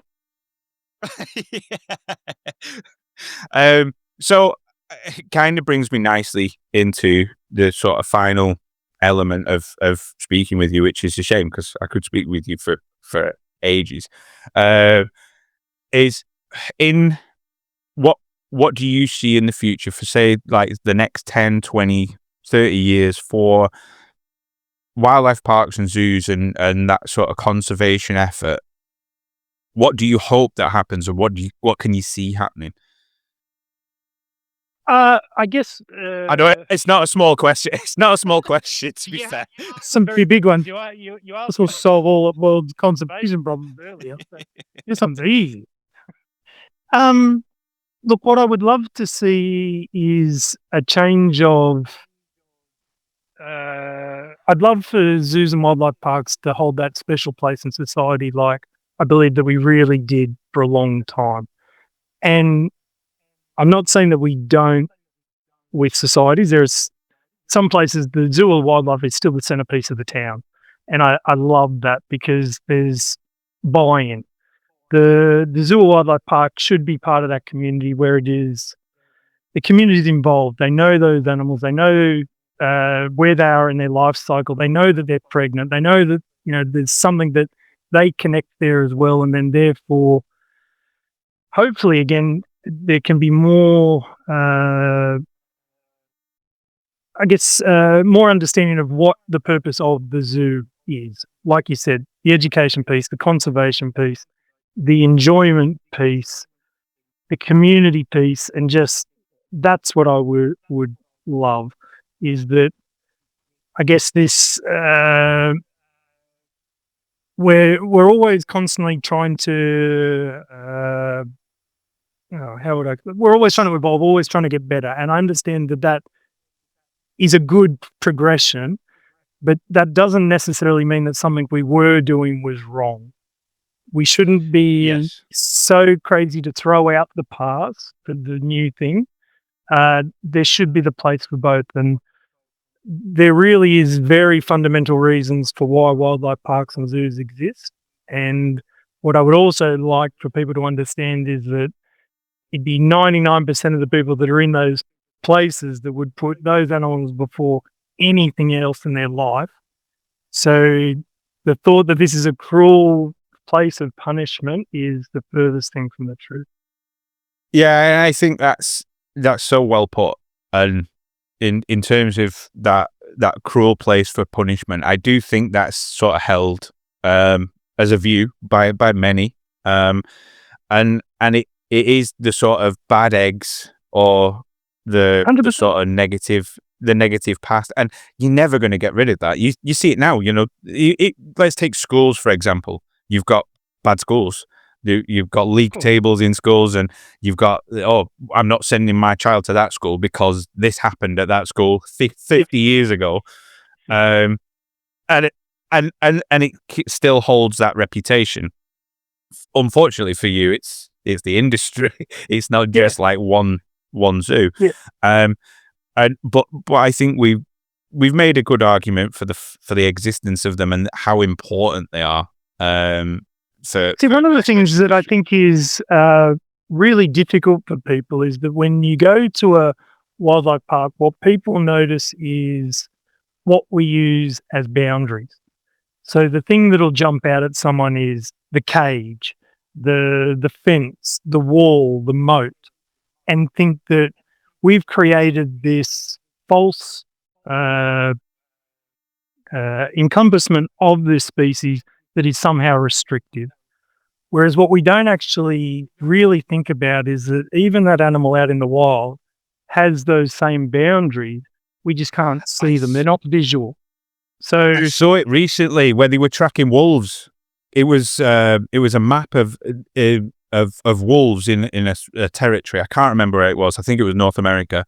So it kind of brings me nicely into the sort of final element of speaking with you, which is a shame because I could speak with you for ages. Is in what do you see in the future for, say, like the next 10, 20, 30 years for wildlife parks and zoos and that sort of conservation effort? What do you hope that happens, or what can you see happening? I guess I know it's not a small question. It's not a small question, to be fair. Some very big ones. You also solve all the world's conservation problems earlier. This one's easy. Look, what I would love to see is a change of. I'd love for zoos and wildlife parks to hold that special place in society, like I believe that we really did for a long time. And I'm not saying that we don't with societies. There's some places the zoo or wildlife is still the centerpiece of the town. And I love that because there's buy-in. The zoo or wildlife park should be part of that community where it is, the community is involved. They know those animals. They know where they are in their life cycle. They know that they're pregnant. They know that, there's something that they connect there as well. And then therefore, hopefully, again, there can be more, more understanding of what the purpose of the zoo is. Like you said, the education piece, the conservation piece, the enjoyment piece, the community piece, and just that's what I would love, is that I guess this we're always constantly trying to we're always trying to evolve, always trying to get better, and I understand that is a good progression, but that doesn't necessarily mean that something we were doing was wrong. We shouldn't be so crazy to throw out the past for the new thing. There should be the place for both, and there really is very fundamental reasons for why wildlife parks and zoos exist. And what I would also like for people to understand is that it'd be 99% of the people that are in those places that would put those animals before anything else in their life. So the thought that this is a cruel place of punishment is the furthest thing from the truth. Yeah, and I think that's so well put. And in terms of that cruel place for punishment, I do think that's sort of held as a view by many, and it is the sort of bad eggs or the sort of negative past, and you're never going to get rid of that. You see it now. Let's take schools for example. You've got bad schools. You've got league tables in schools, and you've got, I'm not sending my child to that school because this happened at that school 50 years ago, and it still holds that reputation. Unfortunately for you, it's the industry. It's not just like one zoo. Yeah. But I think we've made a good argument for the existence of them and how important they are. See, one of the things that I think is really difficult for people is that when you go to a wildlife park, what people notice is what we use as boundaries. So the thing that'll jump out at someone is the cage, the fence, the wall, the moat, and think that we've created this false encompassment of this species that is somehow restrictive. Whereas what we don't actually really think about is that even that animal out in the wild has those same boundaries. We just can't see them. They're not visual. So I saw it recently where they were tracking wolves. It was a map of wolves in a territory. I can't remember where it was. I think it was North America,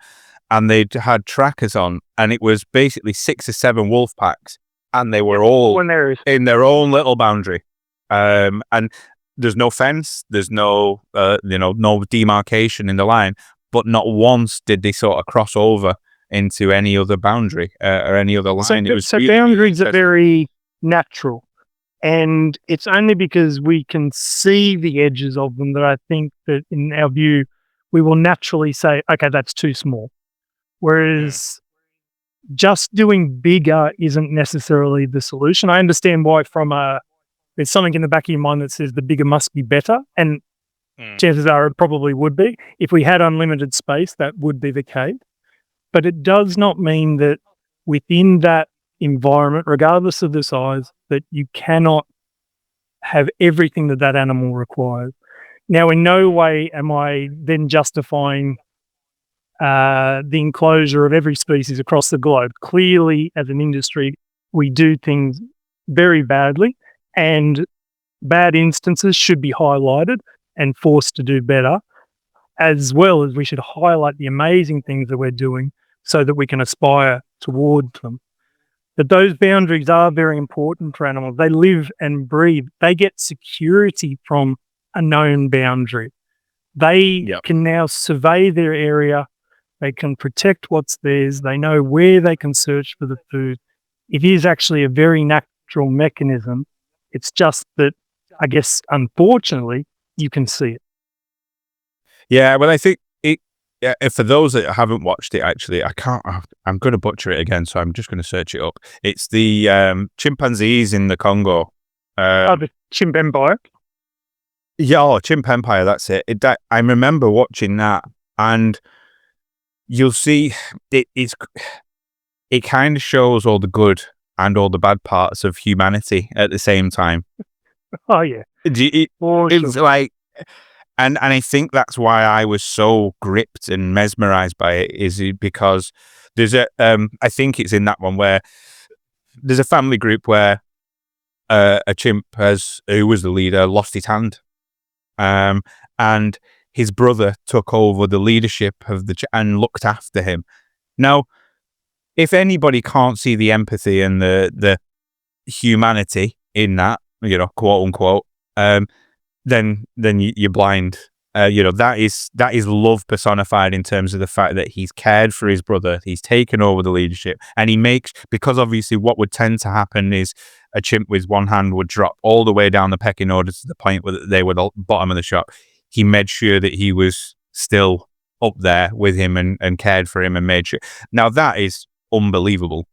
and they had trackers on, and it was basically 6 or 7 wolf packs, and they were all in their own little boundary. And there's no fence, there's no no demarcation in the line, but not once did they sort of cross over into any other boundary or any other line. So boundaries are very natural, and it's only because we can see the edges of them that I think that in our view we will naturally say, okay, that's too small. Whereas just doing bigger isn't necessarily the solution. I understand why there's something in the back of your mind that says the bigger must be better, and chances are it probably would be. If we had unlimited space, that would be the case. But it does not mean that within that environment, regardless of the size, that you cannot have everything that animal requires. Now, in no way am I then justifying the enclosure of every species across the globe. Clearly, as an industry, we do things very badly, and bad instances should be highlighted and forced to do better, as well as we should highlight the amazing things that we're doing so that we can aspire towards them. But those boundaries are very important for animals. They live and breathe. They get security from a known boundary. They can now survey their area. They can protect what's theirs. They know where they can search for the food. It is actually a very natural mechanism. It's just that, I guess, unfortunately, you can see it. Yeah, well, I think for those that haven't watched it, actually, I'm going to butcher it again, so I'm just going to search it up. It's the chimpanzees in the Congo. The Chimp Empire. Yeah, Chimp Empire, that's it. I remember watching that, and you'll see it kind of shows all the good and all the bad parts of humanity at the same time. Oh, yeah. It's like... And I think that's why I was so gripped and mesmerized by it, is because there's I think it's in that one where there's a family group where a chimp who was the leader, lost his hand, and his brother took over the leadership of and looked after him. Now, if anybody can't see the empathy and the humanity in that, quote unquote, then you're blind. That is love personified in terms of the fact that he's cared for his brother, he's taken over the leadership, and because obviously what would tend to happen is a chimp with one hand would drop all the way down the pecking order to the point where they were the bottom of the shop. He made sure that he was still up there with him and cared for him and made sure. Now that is unbelievable.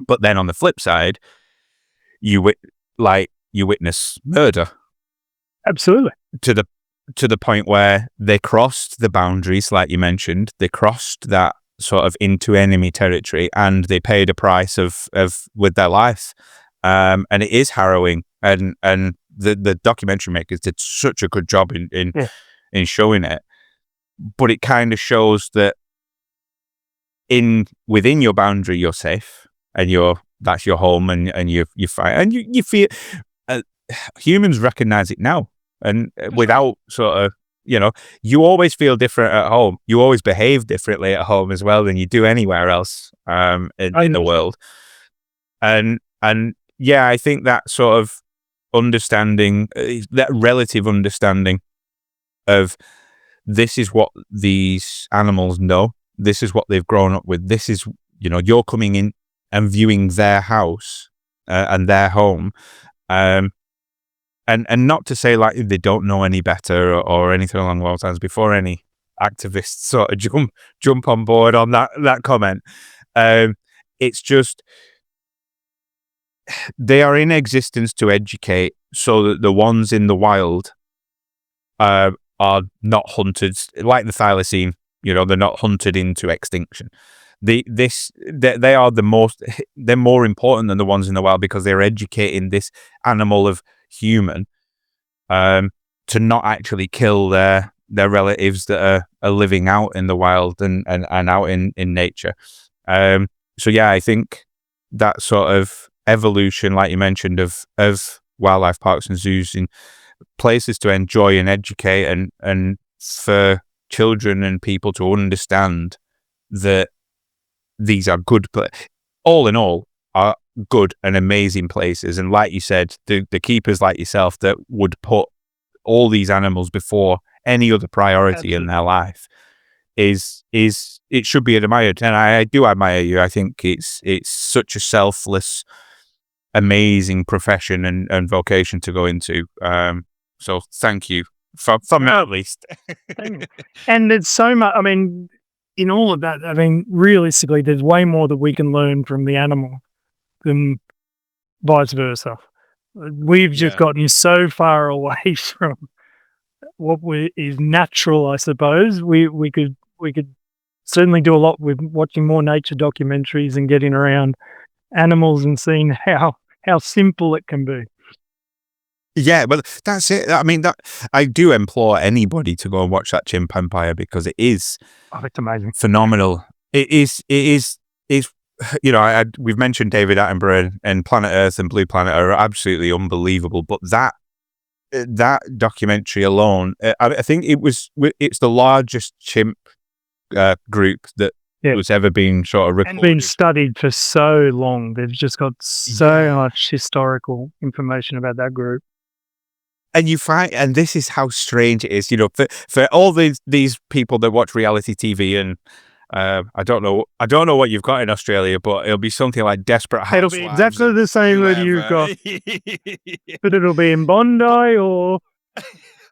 But then on the flip side, you witness murder. Absolutely. To the point where they crossed the boundaries, like you mentioned. They crossed that sort of into enemy territory, and they paid a price of with their life. And it is harrowing. And the documentary makers did such a good job in showing it. But it kind of shows that within your boundary, you're safe, and that's your home, and you fight, and you feel. Humans recognize it now, and without sort of, you always feel different at home. You always behave differently at home as well than you do anywhere else in the world. And yeah, I think that sort of understanding, that relative understanding of this is what these animals know. This is what they've grown up with. This is, you're coming and viewing their house and their home. And not to say like they don't know any better or anything along those lines before any activists sort of jump on board on that comment. It's just they are in existence to educate so that the ones in the wild are not hunted like the thylacine. They're not hunted into extinction. They are they're more important than the ones in the wild because they're educating this animal of human to not actually kill their relatives that are living out in the wild and out in nature. So yeah, I think that sort of evolution, like you mentioned, of wildlife parks and zoos in places to enjoy and educate and for children and people to understand that these are good, all in all, are good and amazing places. And like you said, the keepers like yourself that would put all these animals before any other priority in their life is it should be admired. And I do admire you. I think it's such a selfless, amazing profession and vocation to go into. So thank you for me at least. And there's so much, I mean, in all of that, I mean, realistically, there's way more that we can learn from the animal than vice versa. We've just gotten so far away from what is natural, I suppose. We could certainly do a lot with watching more nature documentaries and getting around animals and seeing how simple it can be. Yeah, well, that's it. I mean, that I do implore anybody to go and watch that Chimp Empire because it is it's amazing, phenomenal. It is. We've mentioned David Attenborough and Planet Earth and Blue Planet are absolutely unbelievable, but that documentary alone, I think it's the largest chimp group that was ever been sort of recorded. And been studied for so long. They've just got so much historical information about that group. And you find, and this is how strange it is, for all these people that watch reality TV and I don't know what you've got in Australia, but it'll be something like Desperate Housewives. It'll be exactly the same that you've got. But it'll be in Bondi or...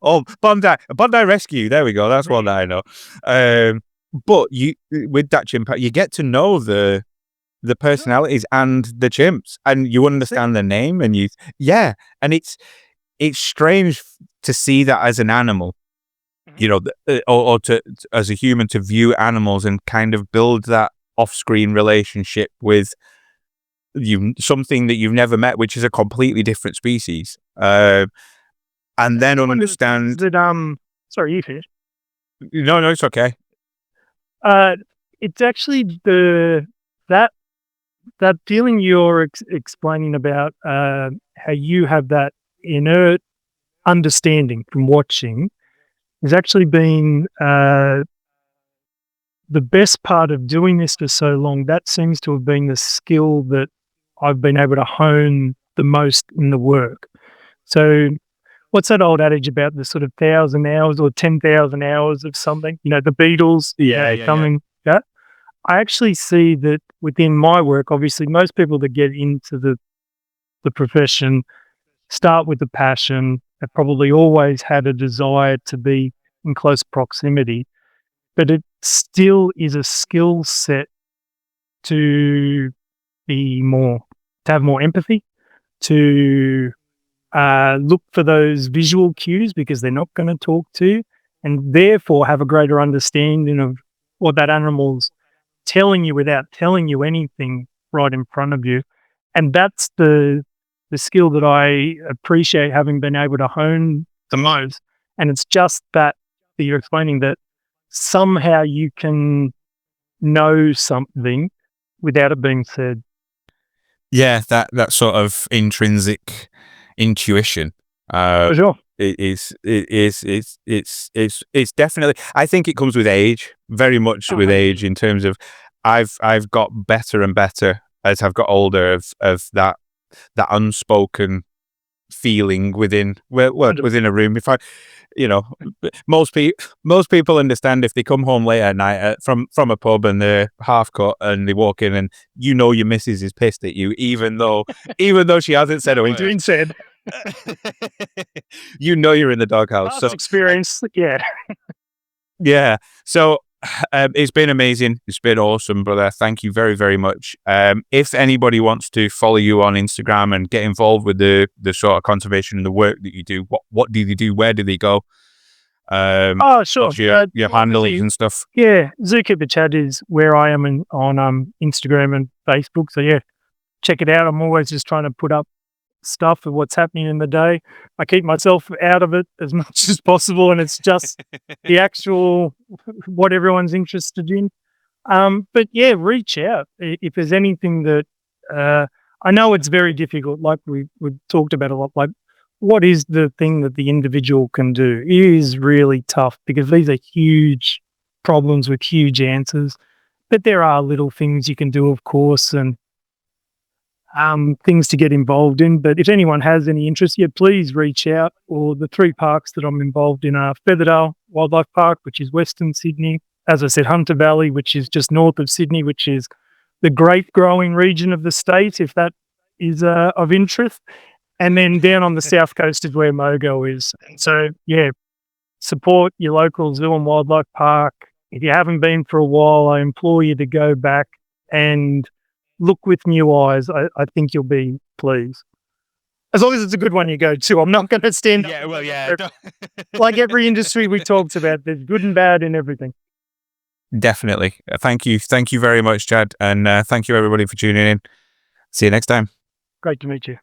Oh, Bondi Rescue. There we go. That's one that I know. But with that chimp, you get to know the personalities and the chimps, and you understand their name, and and it's strange to see that as an animal, or to as a human to view animals and kind of build that off-screen relationship with something that you've never met, which is a completely different species, and then understand that. Sorry, you finish. No, it's okay. It's actually that feeling you're explaining about how you have that inert understanding from watching has actually been the best part of doing this for so long. That seems to have been the skill that I've been able to hone the most in the work. So what's that old adage about the sort of 1,000 hours or 10,000 hours of something? The Beatles, something that. I actually see that within my work, obviously most people that get into the profession start with the passion. They've probably always had a desire to be in close proximity, but it still is a skill set to have more empathy, to look for those visual cues because they're not going to talk to you, and therefore have a greater understanding of what that animal's telling you without telling you anything right in front of you. And that's the skill that I appreciate having been able to hone the most. And it's just that you're explaining, that somehow you can know something without it being said. Yeah, that sort of intrinsic intuition. For sure. It's definitely, I think it comes with age, very much with age, in terms of I've got better and better as I've got older of that unspoken feeling within within a room. If I, most people understand if they come home late at night from a pub and they're half cut and they walk in and your missus is pissed at you, even though she hasn't said a word. Doing said. You're in the doghouse. Past experience, yeah. Yeah. So it's been amazing. It's been awesome, brother. Thank you very, very much. If anybody wants to follow you on Instagram and get involved with the sort of conservation and the work that you do, what do they do? Where do they go? Sure. Your handles and stuff. Yeah, Zookeeper Chad is where I am on Instagram and Facebook. So yeah, check it out. I'm always just trying to put up stuff of what's happening in the day. I keep myself out of it as much as possible, and it's just the actual what everyone's interested in. But yeah, reach out if there's anything that I know it's very difficult. Like we talked about a lot. Like, what is the thing that the individual can do? It is really tough because these are huge problems with huge answers. But there are little things you can do, of course, and things to get involved in. But if anyone has any interest, yeah, please reach out. Or the 3 parks that I'm involved in are Featherdale Wildlife Park, which is Western Sydney. As I said, Hunter Valley, which is just north of Sydney, which is the grape growing region of the state, if that is of interest. And then down on the south coast is where Mogo is. So yeah, support your local zoo and wildlife park. If you haven't been for a while, I implore you to go back and look with new eyes. I think you'll be pleased. As long as it's a good one you go to. I'm not going to stand up. Yeah, well, yeah. Like every industry we talked about, there's good and bad in everything. Definitely. Thank you. Thank you very much, Chad. And thank you, everybody, for tuning in. See you next time. Great to meet you.